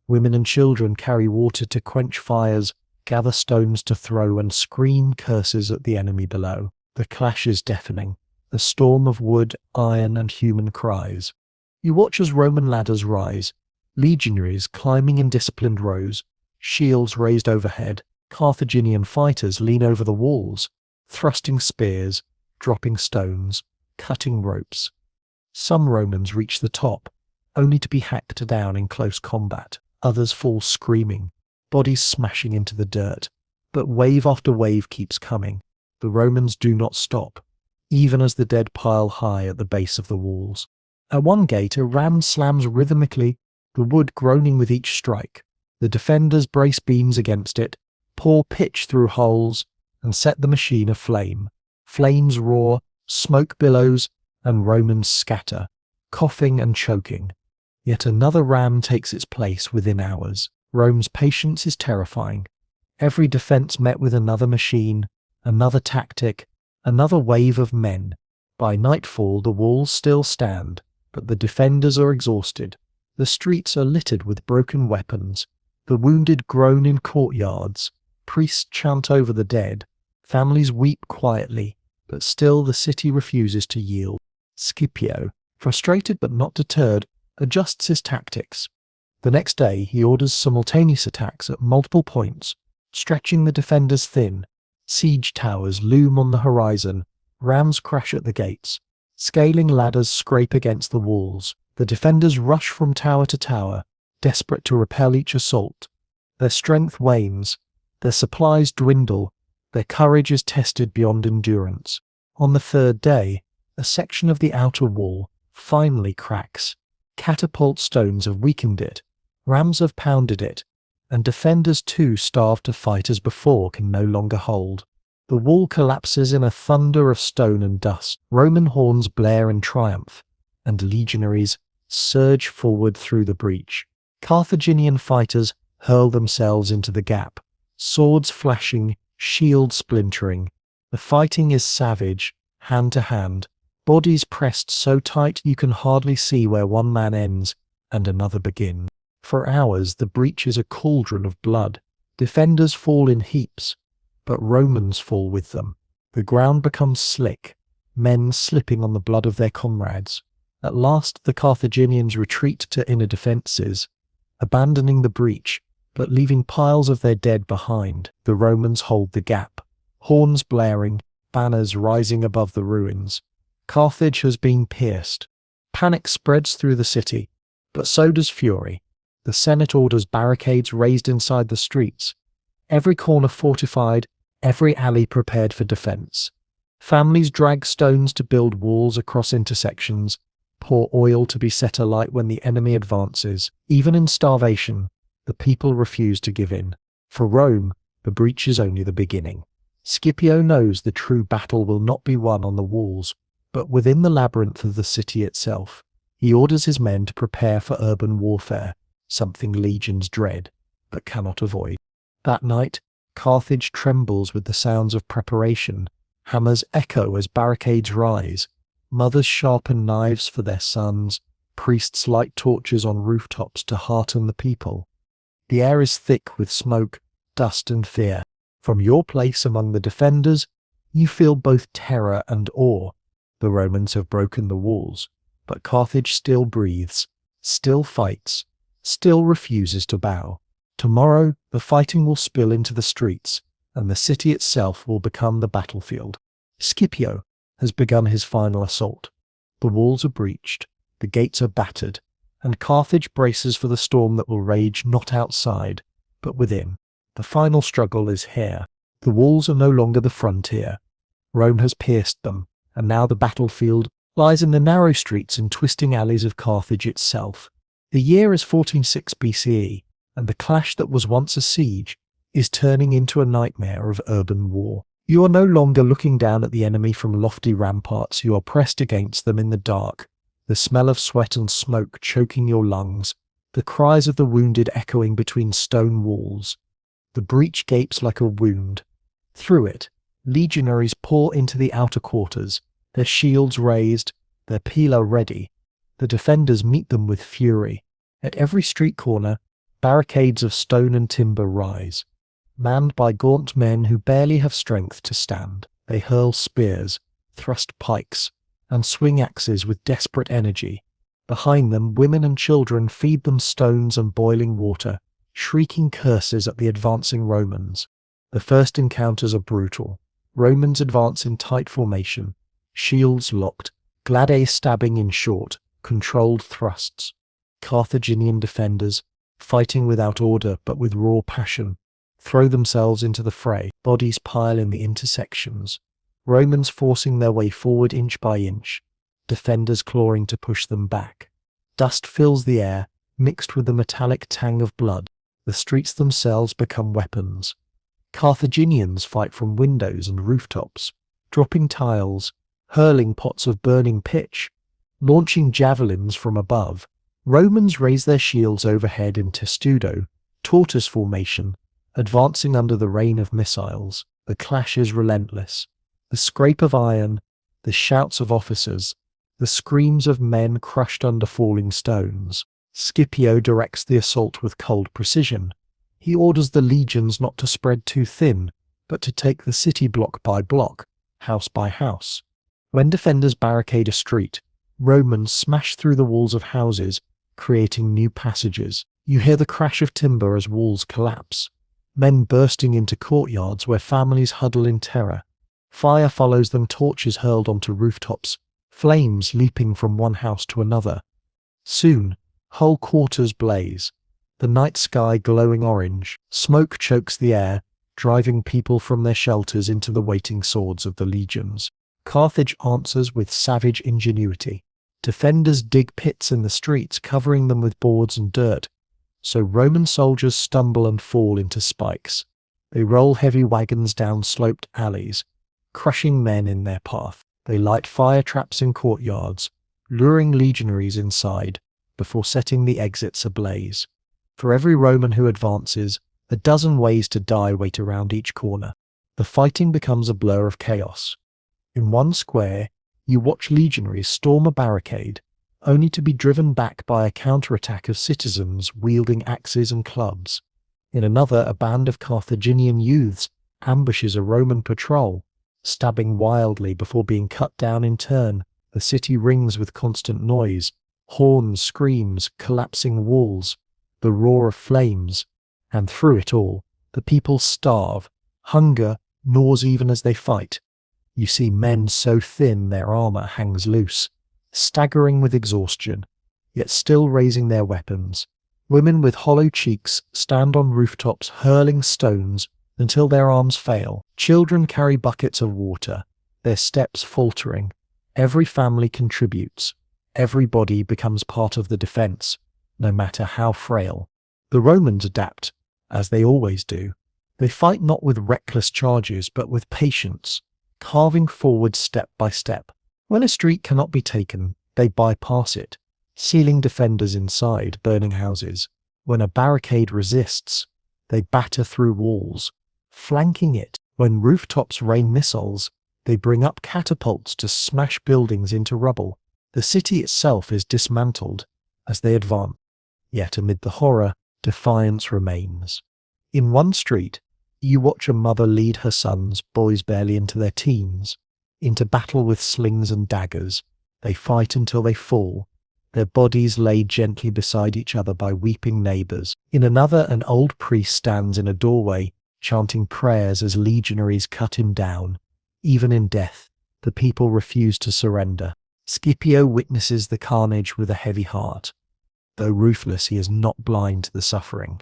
Women and children carry water to quench fires, gather stones to throw, and scream curses at the enemy below. The clash is deafening, a storm of wood, iron, and human cries. You watch as Roman ladders rise, legionaries climbing in disciplined rows, shields raised overhead. Carthaginian fighters lean over the walls, thrusting spears, dropping stones, cutting ropes. Some Romans reach the top, only to be hacked down in close combat. Others fall screaming, bodies smashing into the dirt. But wave after wave keeps coming. The Romans do not stop, even as the dead pile high at the base of the walls. At one gate, a ram slams rhythmically, the wood groaning with each strike. The defenders brace beams against it, pour pitch through holes, and set the machine aflame. Flames roar, smoke billows, and Romans scatter, coughing and choking. Yet another ram takes its place within hours. Rome's patience is terrifying. Every defense met with another machine, another tactic, another wave of men. By nightfall, the walls still stand, but the defenders are exhausted. The streets are littered with broken weapons. The wounded groan in courtyards. Priests chant over the dead. Families weep quietly, but still the city refuses to yield. Scipio, frustrated but not deterred, adjusts his tactics. The next day, he orders simultaneous attacks at multiple points, stretching the defenders thin. Siege towers loom on the horizon. Rams crash at the gates. Scaling ladders scrape against the walls. The defenders rush from tower to tower, desperate to repel each assault. Their strength wanes. Their supplies dwindle. Their courage is tested beyond endurance. On the third day, a section of the outer wall finally cracks. Catapult stones have weakened it. Rams have pounded it. And defenders too starved to fight as before can no longer hold. The wall collapses in a thunder of stone and dust. Roman horns blare in triumph, and legionaries surge forward through the breach. Carthaginian fighters hurl themselves into the gap, swords flashing, shields splintering. The fighting is savage, hand to hand, bodies pressed so tight you can hardly see where one man ends and another begins. For hours the breach is a cauldron of blood. Defenders fall in heaps, but Romans fall with them. The ground becomes slick, men slipping on the blood of their comrades. At last the Carthaginians retreat to inner defences, abandoning the breach, but leaving piles of their dead behind. The Romans hold the gap, horns blaring, banners rising above the ruins. Carthage has been pierced. Panic spreads through the city, but so does fury. The Senate orders barricades raised inside the streets, every corner fortified, every alley prepared for defense. Families drag stones to build walls across intersections, pour oil to be set alight when the enemy advances. Even in starvation, the people refuse to give in. For Rome, the breach is only the beginning. Scipio knows the true battle will not be won on the walls, but within the labyrinth of the city itself. He orders his men to prepare for urban warfare, something legions dread, but cannot avoid. That night, Carthage trembles with the sounds of preparation. Hammers echo as barricades rise. Mothers sharpen knives for their sons. Priests light torches on rooftops to hearten the people. The air is thick with smoke, dust and fear. From your place among the defenders, you feel both terror and awe. The Romans have broken the walls, but Carthage still breathes, still fights, still refuses to bow. Tomorrow, the fighting will spill into the streets, and the city itself will become the battlefield. Scipio has begun his final assault. The walls are breached, the gates are battered, and Carthage braces for the storm that will rage not outside, but within. The final struggle is here. The walls are no longer the frontier. Rome has pierced them, and now the battlefield lies in the narrow streets and twisting alleys of Carthage itself. The year is 1406 BCE, and the clash that was once a siege is turning into a nightmare of urban war. You are no longer looking down at the enemy from lofty ramparts, you are pressed against them in the dark, the smell of sweat and smoke choking your lungs, the cries of the wounded echoing between stone walls. The breach gapes like a wound. Through it, legionaries pour into the outer quarters, their shields raised, their pila ready. The defenders meet them with fury. At every street corner, barricades of stone and timber rise. Manned by gaunt men who barely have strength to stand, they hurl spears, thrust pikes, and swing axes with desperate energy. Behind them, women and children feed them stones and boiling water, shrieking curses at the advancing Romans. The first encounters are brutal. Romans advance in tight formation, shields locked, gladiators stabbing in short, controlled thrusts. Carthaginian defenders, fighting without order but with raw passion, throw themselves into the fray. Bodies pile in the intersections, Romans forcing their way forward inch by inch, defenders clawing to push them back. Dust fills the air, mixed with the metallic tang of blood. The streets themselves become weapons. Carthaginians fight from windows and rooftops, dropping tiles, hurling pots of burning pitch, launching javelins from above. Romans raise their shields overhead in testudo, tortoise formation, advancing under the rain of missiles. The clash is relentless. The scrape of iron, the shouts of officers, the screams of men crushed under falling stones. Scipio directs the assault with cold precision. He orders the legions not to spread too thin, but to take the city block by block, house by house. When defenders barricade a street, Romans smash through the walls of houses, creating new passages. You hear the crash of timber as walls collapse, men bursting into courtyards where families huddle in terror. Fire follows them, torches hurled onto rooftops, flames leaping from one house to another. Soon, whole quarters blaze, the night sky glowing orange. Smoke chokes the air, driving people from their shelters into the waiting swords of the legions. Carthage answers with savage ingenuity. Defenders dig pits in the streets, covering them with boards and dirt, so Roman soldiers stumble and fall into spikes. They roll heavy wagons down sloped alleys, crushing men in their path. They light fire traps in courtyards, luring legionaries inside, before setting the exits ablaze. For every Roman who advances, a dozen ways to die wait around each corner. The fighting becomes a blur of chaos. In one square, you watch legionaries storm a barricade, only to be driven back by a counterattack of citizens wielding axes and clubs. In another, a band of Carthaginian youths ambushes a Roman patrol, stabbing wildly before being cut down in turn. The city rings with constant noise, horns, screams, collapsing walls, the roar of flames, and through it all, the people starve. Hunger gnaws even as they fight. You see men so thin their armor hangs loose, staggering with exhaustion, yet still raising their weapons. Women with hollow cheeks stand on rooftops hurling stones until their arms fail. Children carry buckets of water, their steps faltering. Every family contributes. Everybody becomes part of the defense, no matter how frail. The Romans adapt, as they always do. They fight not with reckless charges, but with patience, carving forward step by step. When a street cannot be taken, they bypass it, sealing defenders inside burning houses. When a barricade resists, they batter through walls, flanking it. When rooftops rain missiles, they bring up catapults to smash buildings into rubble. The city itself is dismantled as they advance. Yet amid the horror, defiance remains. In one street, you watch a mother lead her sons, boys barely into their teens, into battle with slings and daggers. They fight until they fall, their bodies laid gently beside each other by weeping neighbors. In another, an old priest stands in a doorway, chanting prayers as legionaries cut him down. Even in death, the people refuse to surrender. Scipio witnesses the carnage with a heavy heart. Though ruthless, he is not blind to the suffering.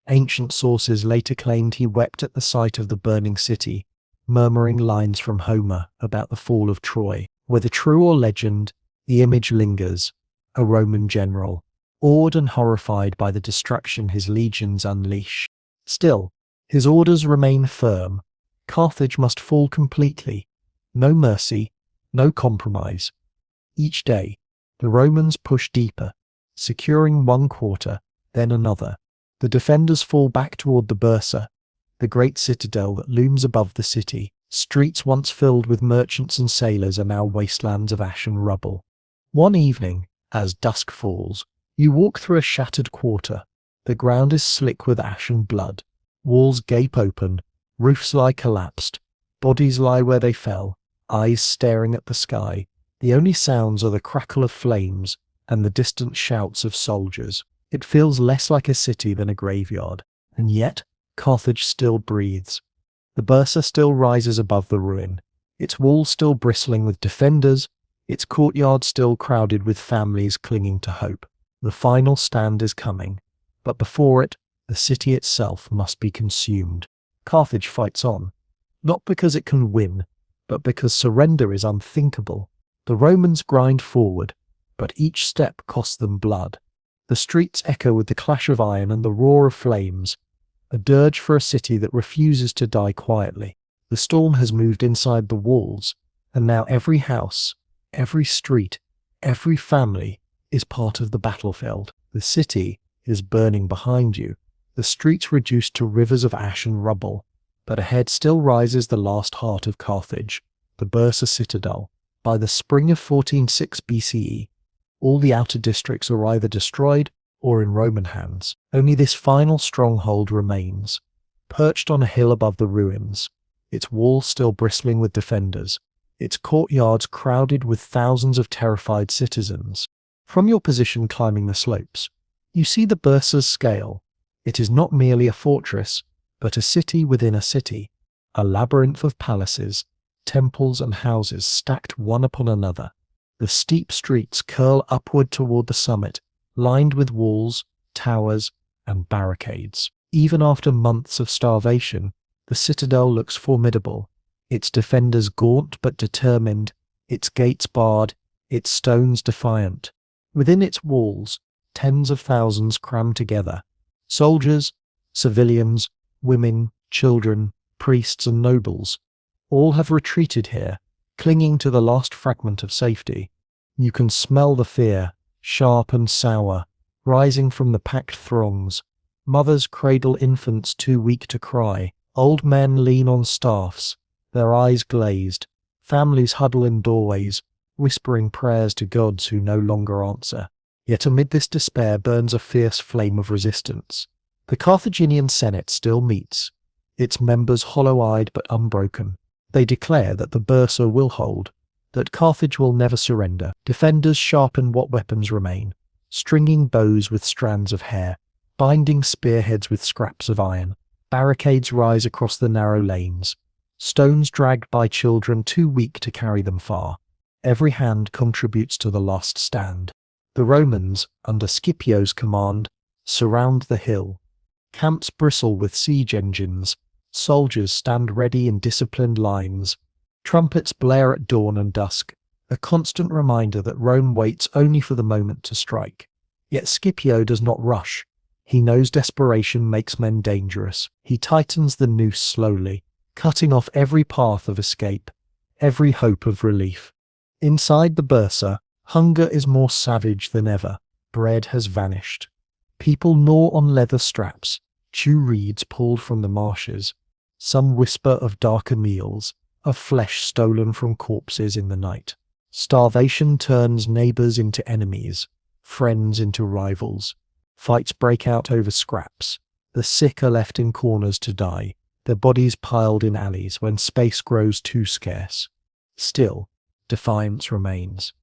Ancient sources later claimed he wept at the sight of the burning city, murmuring lines from Homer about the fall of Troy. Whether true or legend, the image lingers. A Roman general, awed and horrified by the destruction his legions unleash. Still, his orders remain firm. Carthage must fall completely. No mercy, no compromise. Each day, the Romans push deeper, securing one quarter, then another. The defenders fall back toward the Bursa, the great citadel that looms above the city. Streets once filled with merchants and sailors are now wastelands of ash and rubble. One evening, as dusk falls, you walk through a shattered quarter. The ground is slick with ash and blood. Walls gape open, roofs lie collapsed, bodies lie where they fell, eyes staring at the sky. The only sounds are the crackle of flames and the distant shouts of soldiers. It feels less like a city than a graveyard, and yet Carthage still breathes. The Bursa still rises above the ruin, its walls still bristling with defenders, its courtyard still crowded with families clinging to hope. The final stand is coming, But before it, the city itself must be consumed. Carthage fights on, not because it can win, but because surrender is unthinkable. The Romans grind forward, but each step costs them blood. The streets echo with the clash of iron and the roar of flames, a dirge for a city that refuses to die quietly. The storm has moved inside the walls, and now every house, every street, every family is part of the battlefield. The city is burning behind you, the streets reduced to rivers of ash and rubble, but ahead still rises the last heart of Carthage, the Bursa citadel. By the spring of 1406 BCE, all the outer districts are either destroyed or in Roman hands. Only this final stronghold remains, perched on a hill above the ruins, its walls still bristling with defenders, its courtyards crowded with thousands of terrified citizens. From your position climbing the slopes, you see the Bursa's scale. It is not merely a fortress, but a city within a city, a labyrinth of palaces, temples and houses stacked one upon another. The steep streets curl upward toward the summit, lined with walls, towers, and barricades. Even after months of starvation, the citadel looks formidable, its defenders gaunt but determined, its gates barred, its stones defiant. Within its walls, tens of thousands cram together. Soldiers, civilians, women, children, priests and nobles, all have retreated here, clinging to the last fragment of safety. You can smell the fear, sharp and sour, rising from the packed throngs. Mothers cradle infants too weak to cry. Old men lean on staffs, their eyes glazed. Families huddle in doorways, whispering prayers to gods who no longer answer. Yet amid this despair burns a fierce flame of resistance. The Carthaginian Senate still meets, its members hollow-eyed but unbroken. They declare that the Bursa will hold, that Carthage will never surrender. Defenders sharpen what weapons remain, stringing bows with strands of hair, binding spearheads with scraps of iron. Barricades rise across the narrow lanes, stones dragged by children too weak to carry them far. Every hand contributes to the last stand. The Romans, under Scipio's command, surround the hill. Camps bristle with siege engines. Soldiers stand ready in disciplined lines. Trumpets blare at dawn and dusk, a constant reminder that Rome waits only for the moment to strike. Yet Scipio does not rush. He knows desperation makes men dangerous. He tightens the noose slowly, cutting off every path of escape, every hope of relief. Inside the Bursa, hunger is more savage than ever. Bread has vanished. People gnaw on leather straps, chew reeds pulled from the marshes. Some whisper of darker meals, of flesh stolen from corpses in the night. Starvation turns neighbors into enemies, friends into rivals. Fights break out over scraps. The sick are left in corners to die, their bodies piled in alleys when space grows too scarce. Still, defiance remains.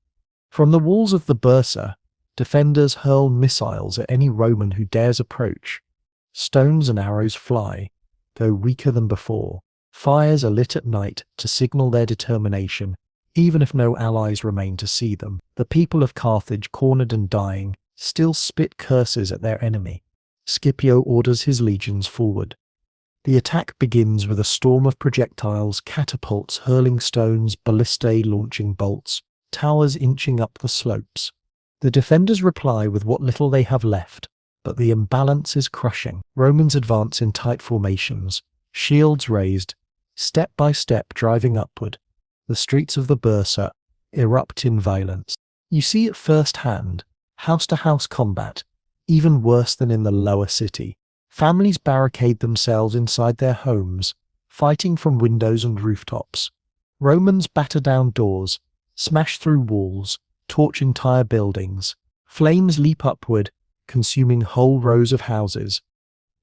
From the walls of the Bursa, defenders hurl missiles at any Roman who dares approach. Stones and arrows fly, though weaker than before. Fires are lit at night to signal their determination, even if no allies remain to see them. The people of Carthage, cornered and dying, still spit curses at their enemy. Scipio orders his legions forward. The attack begins with a storm of projectiles, catapults hurling stones, ballistae launching bolts, towers inching up the slopes. The defenders reply with what little they have left, but the imbalance is crushing. Romans advance in tight formations, shields raised, step by step driving upward. The streets of the Bursa erupt in violence. You see at first hand, house-to-house combat, even worse than in the lower city. Families barricade themselves inside their homes, fighting from windows and rooftops. Romans batter down doors, smash through walls, torch entire buildings. Flames leap upward, consuming whole rows of houses.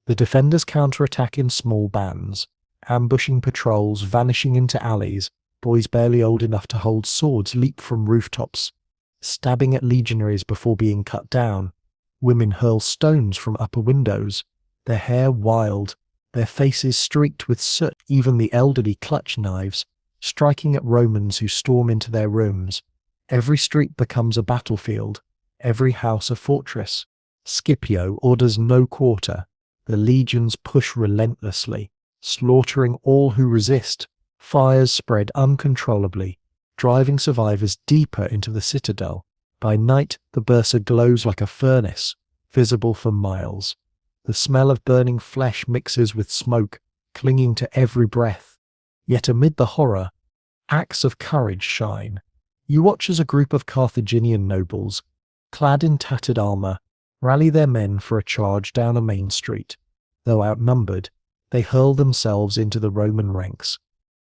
The defenders counterattack in small bands, ambushing patrols, vanishing into alleys. Boys barely old enough to hold swords leap from rooftops, stabbing at legionaries before being cut down. Women hurl stones from upper windows, their hair wild, their faces streaked with soot. Even the elderly clutch knives, striking at Romans who storm into their rooms. Every street becomes a battlefield, every house a fortress. Scipio orders no quarter. The legions push relentlessly, slaughtering all who resist. Fires spread uncontrollably, driving survivors deeper into the citadel. By night, the Bursa glows like a furnace, visible for miles. The smell of burning flesh mixes with smoke, clinging to every breath. Yet amid the horror, acts of courage shine. You watch as a group of Carthaginian nobles, clad in tattered armor, rally their men for a charge down a main street. Though outnumbered, they hurl themselves into the Roman ranks,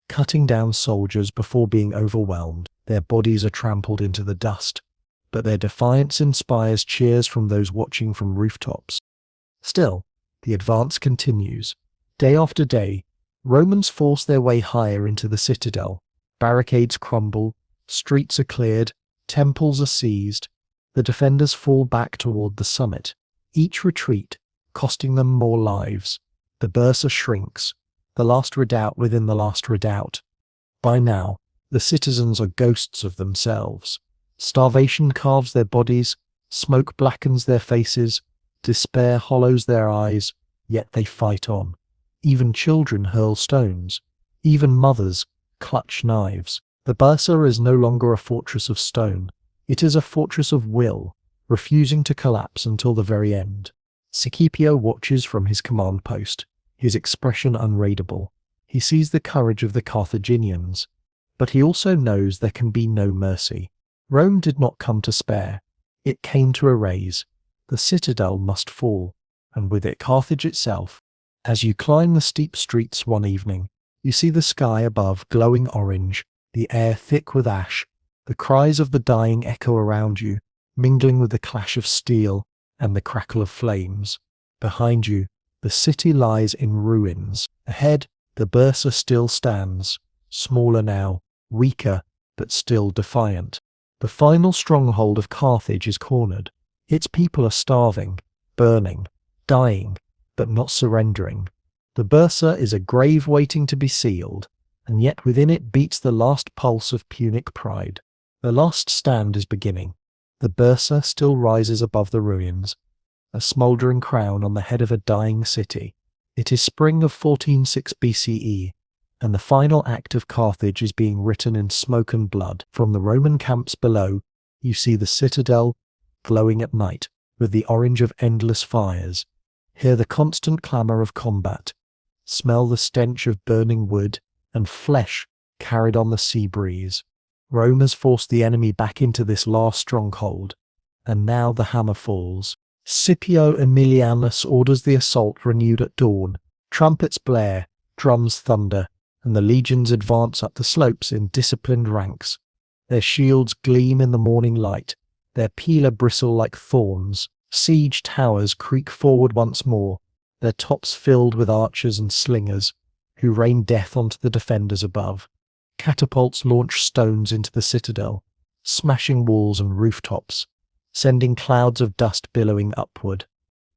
cutting down soldiers before being overwhelmed. Their bodies are trampled into the dust, but their defiance inspires cheers from those watching from rooftops. Still, the advance continues. Day after day, Romans force their way higher into the citadel. Barricades crumble, streets are cleared, temples are seized. The defenders fall back toward the summit, each retreat costing them more lives. The Bursa shrinks, the last redoubt within the last redoubt. By now, the citizens are ghosts of themselves. Starvation carves their bodies, smoke blackens their faces, despair hollows their eyes, yet they fight on. Even children hurl stones. Even mothers clutch knives. The Bursa is no longer a fortress of stone. It is a fortress of will, refusing to collapse until the very end. Scipio watches from his command post, his expression unreadable. He sees the courage of the Carthaginians, but he also knows there can be no mercy. Rome did not come to spare. It came to erase. The citadel must fall, and with it Carthage itself. As you climb the steep streets one evening, you see the sky above glowing orange, the air thick with ash. The cries of the dying echo around you, mingling with the clash of steel and the crackle of flames. Behind you, the city lies in ruins. Ahead, the Bursa still stands, smaller now, weaker, but still defiant. The final stronghold of Carthage is cornered. Its people are starving, burning, dying, but not surrendering. The Bursa is a grave waiting to be sealed, and yet within it beats the last pulse of Punic pride. The last stand is beginning. The Bursa still rises above the ruins, a smouldering crown on the head of a dying city. It is spring of 1406 BCE, and the final act of Carthage is being written in smoke and blood. From the Roman camps below, you see the citadel glowing at night with the orange of endless fires. Hear the constant clamour of combat. Smell the stench of burning wood and flesh carried on the sea breeze. Rome has forced the enemy back into this last stronghold, and now the hammer falls. Scipio Aemilianus orders the assault renewed at dawn. Trumpets blare, drums thunder, and the legions advance up the slopes in disciplined ranks. Their shields gleam in the morning light, their pila bristle like thorns. Siege towers creak forward once more, their tops filled with archers and slingers, who rain death onto the defenders above. Catapults launch stones into the citadel, smashing walls and rooftops, sending clouds of dust billowing upward.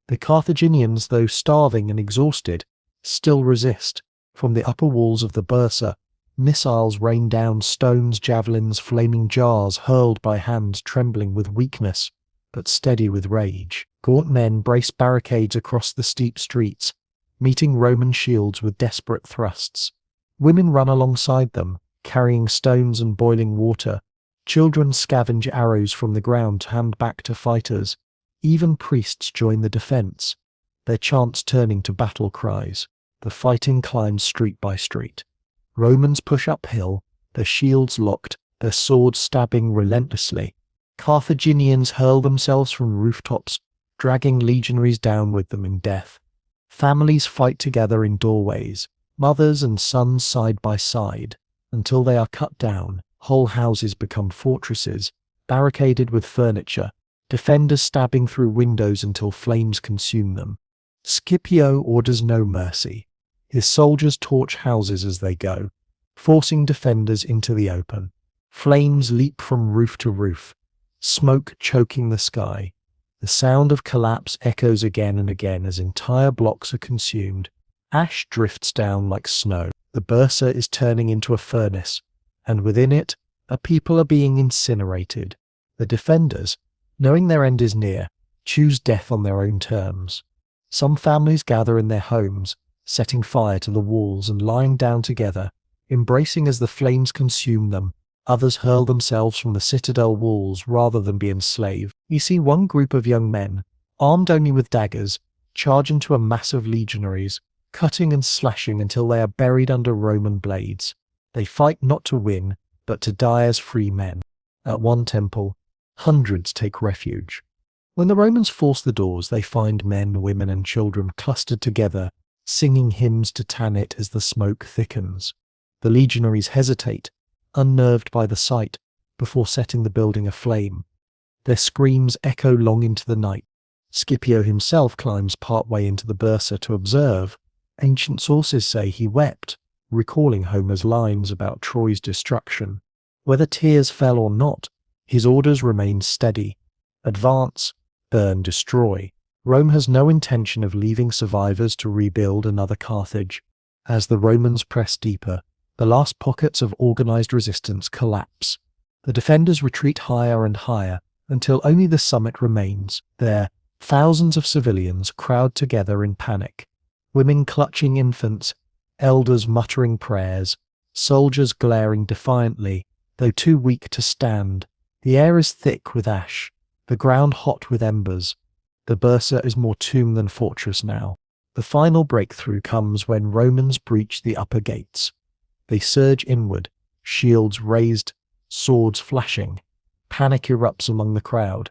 The Carthaginians, though starving and exhausted, still resist. From the upper walls of the Bursa, missiles rain down, stones, javelins, flaming jars hurled by hands trembling with weakness, but steady with rage. Gaunt men brace barricades across the steep streets, meeting Roman shields with desperate thrusts. Women run alongside them, carrying stones and boiling water. Children scavenge arrows from the ground to hand back to fighters. Even priests join the defense, their chants turning to battle cries. The fighting climbs street by street. Romans push uphill, their shields locked, their swords stabbing relentlessly. Carthaginians hurl themselves from rooftops, dragging legionaries down with them in death. Families fight together in doorways, mothers and sons side by side, until they are cut down. Whole houses become fortresses, barricaded with furniture, defenders stabbing through windows until flames consume them. Scipio orders no mercy. His soldiers torch houses as they go, forcing defenders into the open. Flames leap from roof to roof, smoke choking the sky. The sound of collapse echoes again and again as entire blocks are consumed. Ash drifts down like snow. The Bursa is turning into a furnace, and within it, a people are being incinerated. The defenders, knowing their end is near, choose death on their own terms. Some families gather in their homes, setting fire to the walls and lying down together, embracing as the flames consume them. Others hurl themselves from the citadel walls rather than be enslaved. You see one group of young men, armed only with daggers, charge into a mass of legionaries, cutting and slashing until they are buried under Roman blades. They fight not to win, but to die as free men. At one temple, hundreds take refuge. When the Romans force the doors, they find men, women, and children clustered together, singing hymns to Tanit as the smoke thickens. The legionaries hesitate, unnerved by the sight, before setting the building aflame. Their screams echo long into the night. Scipio himself climbs partway into the bursa to observe. Ancient sources say he wept, recalling Homer's lines about Troy's destruction. Whether tears fell or not, his orders remained steady. Advance, burn, destroy. Rome has no intention of leaving survivors to rebuild another Carthage. As the Romans press deeper, the last pockets of organized resistance collapse. The defenders retreat higher and higher, until only the summit remains. There, thousands of civilians crowd together in panic. Women clutching infants, elders muttering prayers, soldiers glaring defiantly, though too weak to stand. The air is thick with ash, the ground hot with embers. The bursa is more tomb than fortress now. The final breakthrough comes when Romans breach the upper gates. They surge inward, shields raised, swords flashing. Panic erupts among the crowd.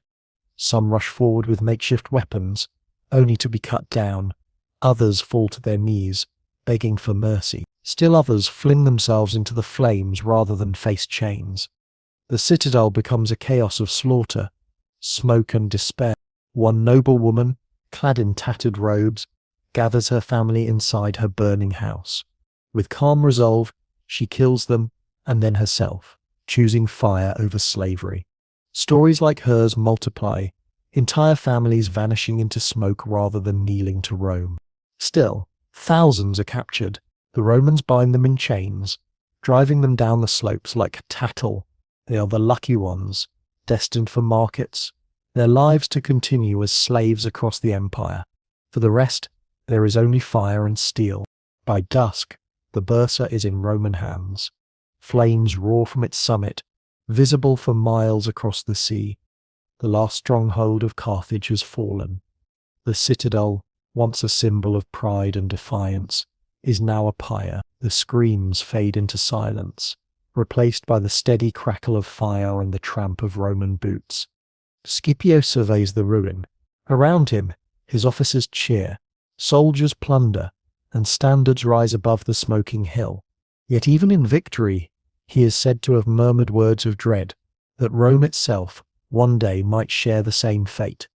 Some rush forward with makeshift weapons, only to be cut down. Others fall to their knees, begging for mercy. Still others fling themselves into the flames rather than face chains. The citadel becomes a chaos of slaughter, smoke and despair. One noble woman, clad in tattered robes, gathers her family inside her burning house. With calm resolve, she kills them and then herself, choosing fire over slavery. Stories like hers multiply, entire families vanishing into smoke rather than kneeling to Rome. Still, thousands are captured. The Romans bind them in chains, driving them down the slopes like cattle. They are the lucky ones, destined for markets, their lives to continue as slaves across the empire. For the rest, there is only fire and steel. By dusk, the bursa is in Roman hands. Flames roar from its summit, visible for miles across the sea. The last stronghold of Carthage has fallen. The citadel, once a symbol of pride and defiance, is now a pyre. The screams fade into silence, replaced by the steady crackle of fire and the tramp of Roman boots. Scipio surveys the ruin. Around him, his officers cheer, soldiers plunder, and standards rise above the smoking hill. Yet even in victory, he is said to have murmured words of dread, that Rome itself one day might share the same fate.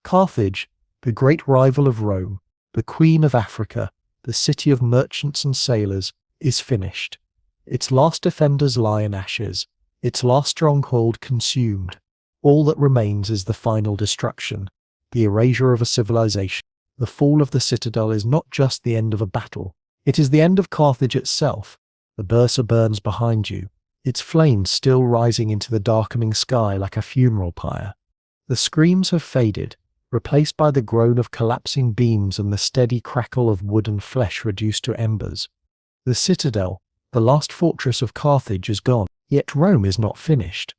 Carthage, the great rival of Rome, the queen of Africa, the city of merchants and sailors, is finished. Its last defenders lie in ashes, its last stronghold consumed. All that remains is the final destruction, the erasure of a civilization. The fall of the citadel is not just the end of a battle, it is the end of Carthage itself. The bursa burns behind you, its flames still rising into the darkening sky like a funeral pyre. The screams have faded, replaced by the groan of collapsing beams and the steady crackle of wood and flesh reduced to embers. The citadel, the last fortress of Carthage, is gone, yet Rome is not finished.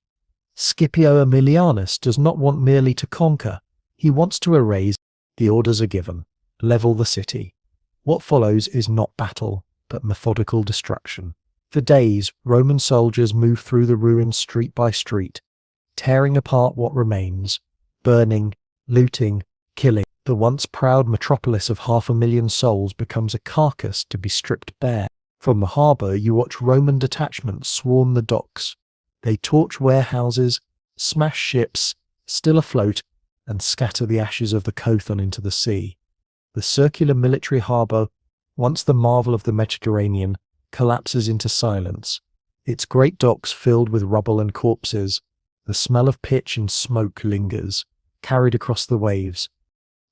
Scipio Aemilianus does not want merely to conquer, he wants to erase. The orders are given. Level the city. What follows is not battle, but methodical destruction. For days, Roman soldiers move through the ruins street by street, tearing apart what remains, burning, looting, killing. The once proud metropolis of 500,000 souls becomes a carcass to be stripped bare. From the harbour, you watch Roman detachments swarm the docks. They torch warehouses, smash ships, still afloat, and scatter the ashes of the Kothon into the sea. The circular military harbour, once the marvel of the Mediterranean, collapses into silence. Its great docks filled with rubble and corpses. The smell of pitch and smoke lingers, carried across the waves.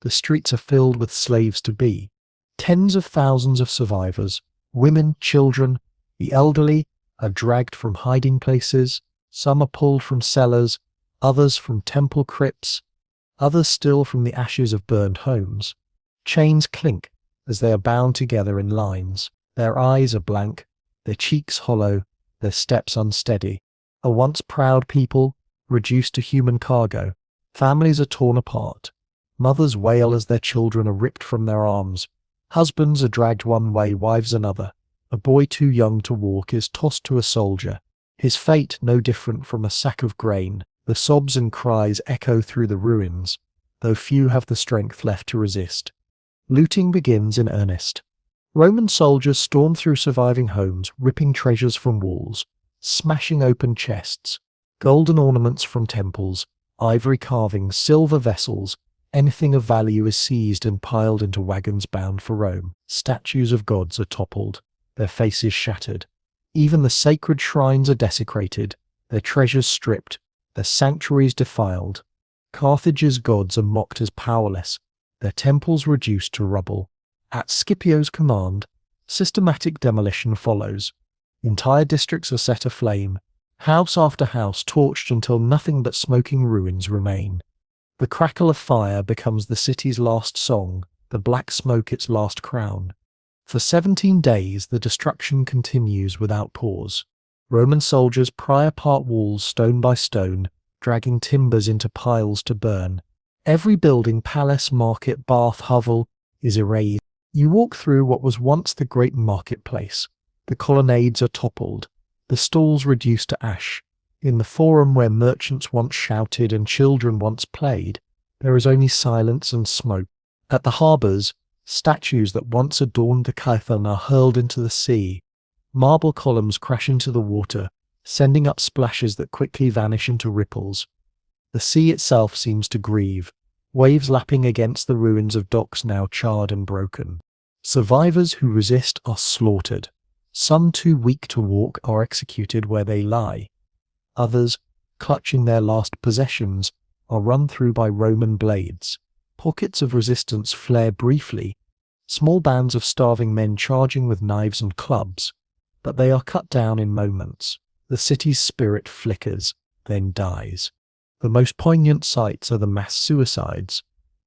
The streets are filled with slaves-to-be. Tens of thousands of survivors, women, children, the elderly, are dragged from hiding places. Some are pulled from cellars, others from temple crypts. others still from the ashes of burned homes. Chains clink as they are bound together in lines. Their eyes are blank, their cheeks hollow, their steps unsteady. A once proud people, reduced to human cargo. Families are torn apart. Mothers wail as their children are ripped from their arms. Husbands are dragged one way, wives another. A boy too young to walk is tossed to a soldier. His fate no different from a sack of grain. The sobs and cries echo through the ruins, though few have the strength left to resist. Looting begins in earnest. Roman soldiers storm through surviving homes, ripping treasures from walls, smashing open chests, golden ornaments from temples, ivory carvings, silver vessels. Anything of value is seized and piled into wagons bound for Rome. Statues of gods are toppled, their faces shattered. Even the sacred shrines are desecrated, their treasures stripped, their sanctuaries defiled. Carthage's gods are mocked as powerless, their temples reduced to rubble. At Scipio's command, systematic demolition follows. Entire districts are set aflame, house after house torched until nothing but smoking ruins remain. The crackle of fire becomes the city's last song, the black smoke its last crown. For 17 days the destruction continues without pause. Roman soldiers pry apart walls stone by stone, dragging timbers into piles to burn. Every building, palace, market, bath, hovel is erased. You walk through what was once the great marketplace. The colonnades are toppled, the stalls reduced to ash. In the forum where merchants once shouted and children once played, there is only silence and smoke. At the harbours, statues that once adorned the Kython are hurled into the sea. Marble columns crash into the water, sending up splashes that quickly vanish into ripples. The sea itself seems to grieve, waves lapping against the ruins of docks now charred and broken. Survivors who resist are slaughtered. Some too weak to walk are executed where they lie. Others, clutching their last possessions, are run through by Roman blades. Pockets of resistance flare briefly, small bands of starving men charging with knives and clubs, but they are cut down in moments. The city's spirit flickers, then dies. The most poignant sights are the mass suicides.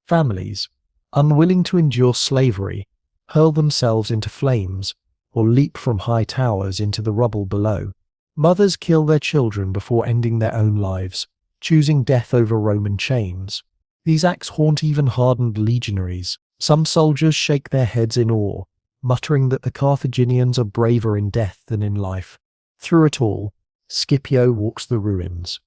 Families, unwilling to endure slavery, hurl themselves into flames or leap from high towers into the rubble below. Mothers kill their children before ending their own lives, choosing death over Roman chains. These acts haunt even hardened legionaries. Some soldiers shake their heads in awe, muttering that the Carthaginians are braver in death than in life. Through it all, Scipio walks the ruins.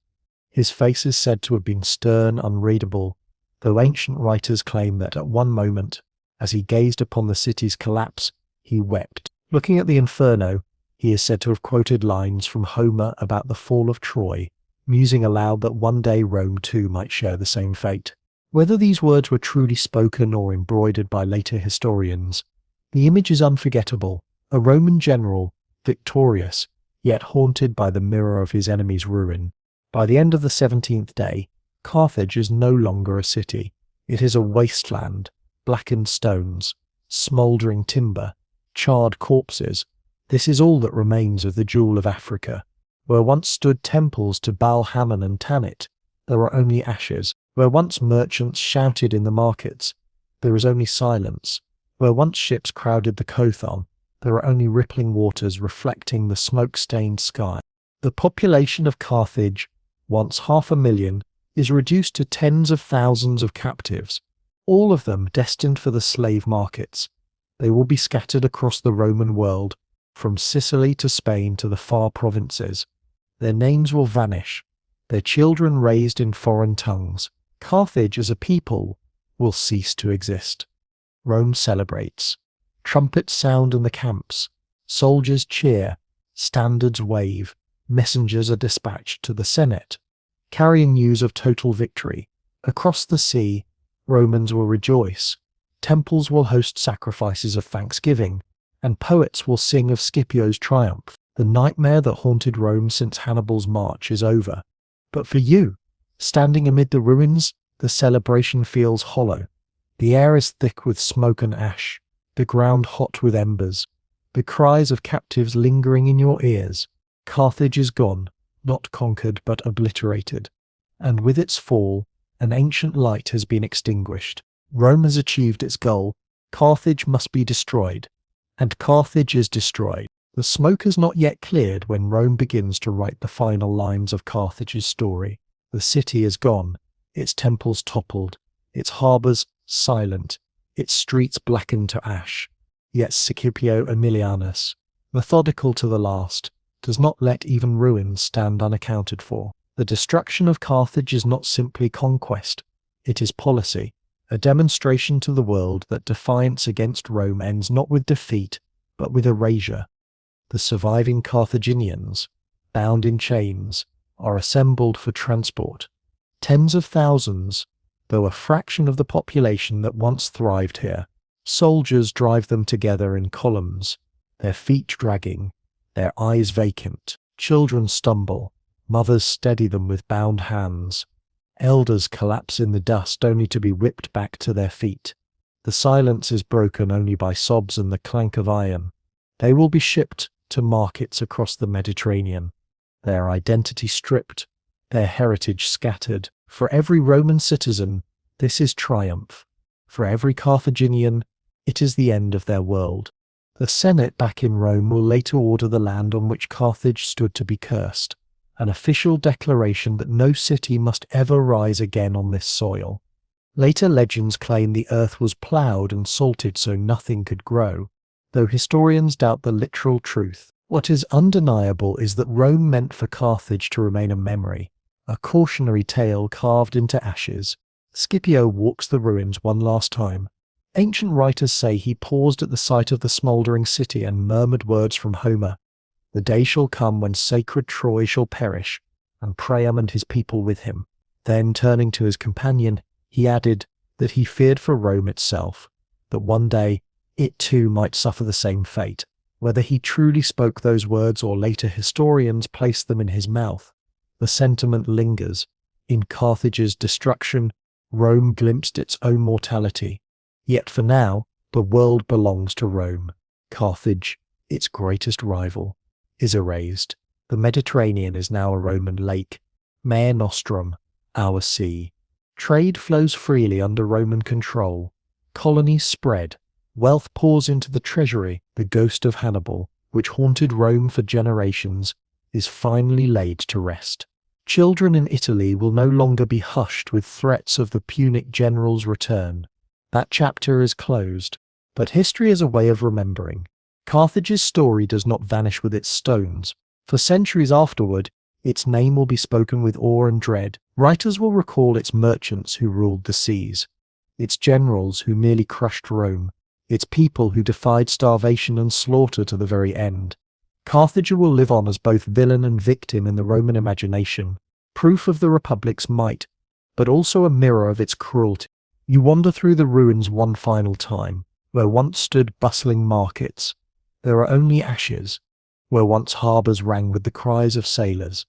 His face is said to have been stern, unreadable, though ancient writers claim that at one moment, as he gazed upon the city's collapse, he wept. Looking at the Inferno, he is said to have quoted lines from Homer about the fall of Troy, musing aloud that one day Rome too might share the same fate. Whether these words were truly spoken or embroidered by later historians, the image is unforgettable. A Roman general, victorious, yet haunted by the mirror of his enemy's ruin. By the end of the 17th day, Carthage is no longer a city. It is a wasteland, blackened stones, smouldering timber, charred corpses. This is all that remains of the jewel of Africa. Where once stood temples to Baal Hammon and Tanit, there are only ashes. Where once merchants shouted in the markets, there is only silence. Where once ships crowded the Kothon, there are only rippling waters reflecting the smoke-stained sky. The population of Carthage, once 500,000, is reduced to tens of thousands of captives, all of them destined for the slave markets. They will be scattered across the Roman world, from Sicily to Spain to the far provinces. Their names will vanish, their children raised in foreign tongues. Carthage as a people will cease to exist. Rome celebrates. Trumpets sound in the camps, soldiers cheer, standards wave, messengers are dispatched to the Senate, carrying news of total victory. Across the sea, Romans will rejoice, temples will host sacrifices of thanksgiving, and poets will sing of Scipio's triumph. The nightmare that haunted Rome since Hannibal's march is over. But for you, standing amid the ruins, the celebration feels hollow. The air is thick with smoke and ash, the ground hot with embers, the cries of captives lingering in your ears. Carthage is gone, not conquered but obliterated, and with its fall, An ancient light has been extinguished. Rome has achieved its goal. Carthage must be destroyed. And Carthage is destroyed. The smoke has not yet cleared when Rome begins to write the final lines of Carthage's story. The city is gone, its temples toppled, its harbours silent, its streets blackened to ash. Yet Scipio Aemilianus, methodical to the last, does not let even ruins stand unaccounted for. The destruction of Carthage is not simply conquest, it is policy, a demonstration to the world that defiance against Rome ends not with defeat, but with erasure. The surviving Carthaginians, bound in chains, are assembled for transport. Tens of thousands, though a fraction of the population that once thrived here. Soldiers drive them together in columns, their feet dragging, their eyes vacant. Children stumble, mothers steady them with bound hands. Elders collapse in the dust only to be whipped back to their feet. The silence is broken only by sobs and the clank of iron. They will be shipped to markets across the Mediterranean, their identity stripped, their heritage scattered. For every Roman citizen, this is triumph. For every Carthaginian, it is the end of their world. The Senate back in Rome will later order the land on which Carthage stood to be cursed, an official declaration that no city must ever rise again on this soil. Later legends claim the earth was ploughed and salted so nothing could grow, though historians doubt the literal truth. What is undeniable is that Rome meant for Carthage to remain a memory, a cautionary tale carved into ashes. Scipio walks the ruins one last time. Ancient writers say he paused at the sight of the smouldering city and murmured words from Homer. The day shall come when sacred Troy shall perish, and Priam and his people with him. Then, turning to his companion, he added that he feared for Rome itself, that one day it too might suffer the same fate. Whether he truly spoke those words or later historians placed them in his mouth, the sentiment lingers. In Carthage's destruction, Rome glimpsed its own mortality. Yet for now, the world belongs to Rome. Carthage, its greatest rival, is erased. The Mediterranean is now a Roman lake, Mare Nostrum, our sea. Trade flows freely under Roman control. Colonies spread. Wealth pours into the treasury. The ghost of Hannibal, which haunted Rome for generations, is finally laid to rest. Children in Italy will no longer be hushed with threats of the Punic general's return. That chapter is closed, but history is a way of remembering. Carthage's story does not vanish with its stones. For centuries afterward, its name will be spoken with awe and dread. Writers will recall its merchants who ruled the seas, its generals who merely crushed Rome, its people who defied starvation and slaughter to the very end. Carthage will live on as both villain and victim in the Roman imagination, proof of the Republic's might, but also a mirror of its cruelty. You wander through the ruins one final time, where once stood bustling markets. There are only ashes. Where once harbours rang with the cries of sailors,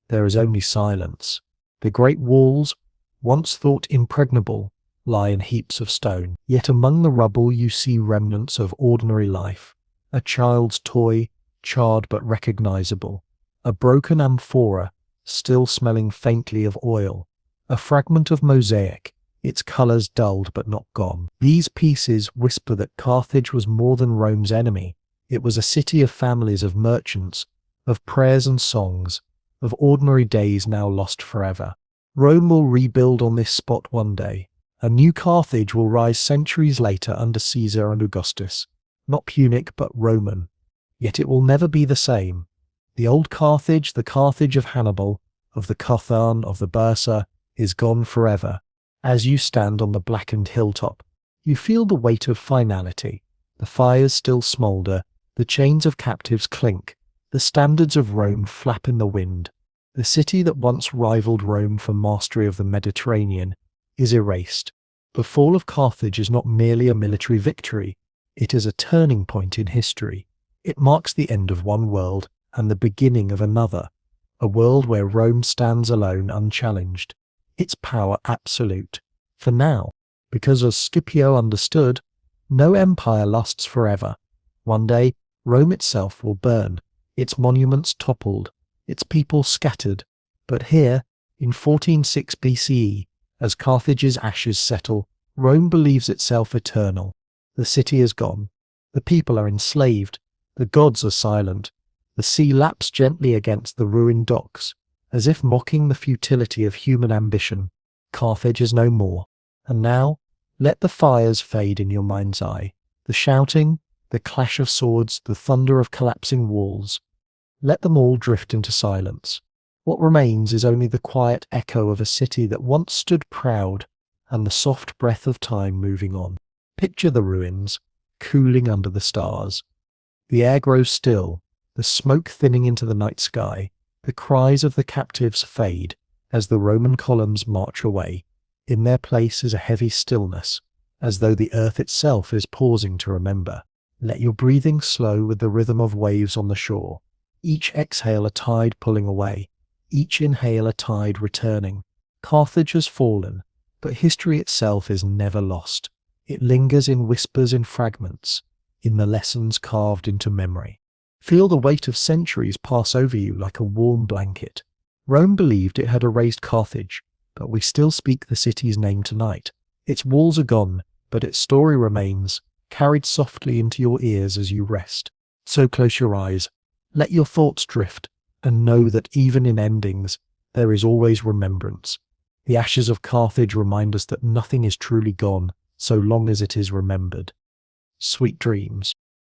there is only silence. The great walls, once thought impregnable, lie in heaps of stone. Yet among the rubble you see remnants of ordinary life. A child's toy, charred but recognizable. A broken amphora, still smelling faintly of oil. A fragment of mosaic, its colours dulled but not gone. These pieces whisper that Carthage was more than Rome's enemy. It was a city of families, of merchants, of prayers and songs, of ordinary days now lost forever. Rome will rebuild on this spot one day. A new Carthage will rise centuries later under Caesar and Augustus. Not Punic, but Roman. Yet it will never be the same. The old Carthage, the Carthage of Hannibal, of the Carthan, of the Bursa, is gone forever. As you stand on the blackened hilltop, you feel the weight of finality. The fires still smoulder, the chains of captives clink, the standards of Rome flap in the wind. The city that once rivaled Rome for mastery of the Mediterranean is erased. The fall of Carthage is not merely a military victory, it is a turning point in history. It marks the end of one world and the beginning of another, a world where Rome stands alone, unchallenged, its power absolute. For now, because as Scipio understood, no empire lasts forever. One day, Rome itself will burn, its monuments toppled, its people scattered. But here, in 1406 BCE, As Carthage's ashes settle, Rome believes itself eternal. The city is gone. The people are enslaved. The gods are silent. The sea laps gently against the ruined docks, as if mocking the futility of human ambition. Carthage is no more. And now, let the fires fade in your mind's eye. The shouting, the clash of swords, the thunder of collapsing walls. Let them all drift into silence. What remains is only the quiet echo of a city that once stood proud, and the soft breath of time moving on. Picture the ruins, cooling under the stars. The air grows still, the smoke thinning into the night sky. The cries of the captives fade as the Roman columns march away. In their place is a heavy stillness, as though the earth itself is pausing to remember. Let your breathing slow with the rhythm of waves on the shore. Each exhale a tide pulling away, each inhale a tide returning. Carthage has fallen, but history itself is never lost. It lingers in whispers, in fragments, in the lessons carved into memory. Feel the weight of centuries pass over you like a warm blanket. Rome believed it had erased Carthage, but we still speak the city's name tonight. Its walls are gone, but its story remains, carried softly into your ears as you rest. So close your eyes, let your thoughts drift, and know that even in endings, there is always remembrance. The ashes of Carthage remind us that nothing is truly gone so long as it is remembered. Sweet dreams.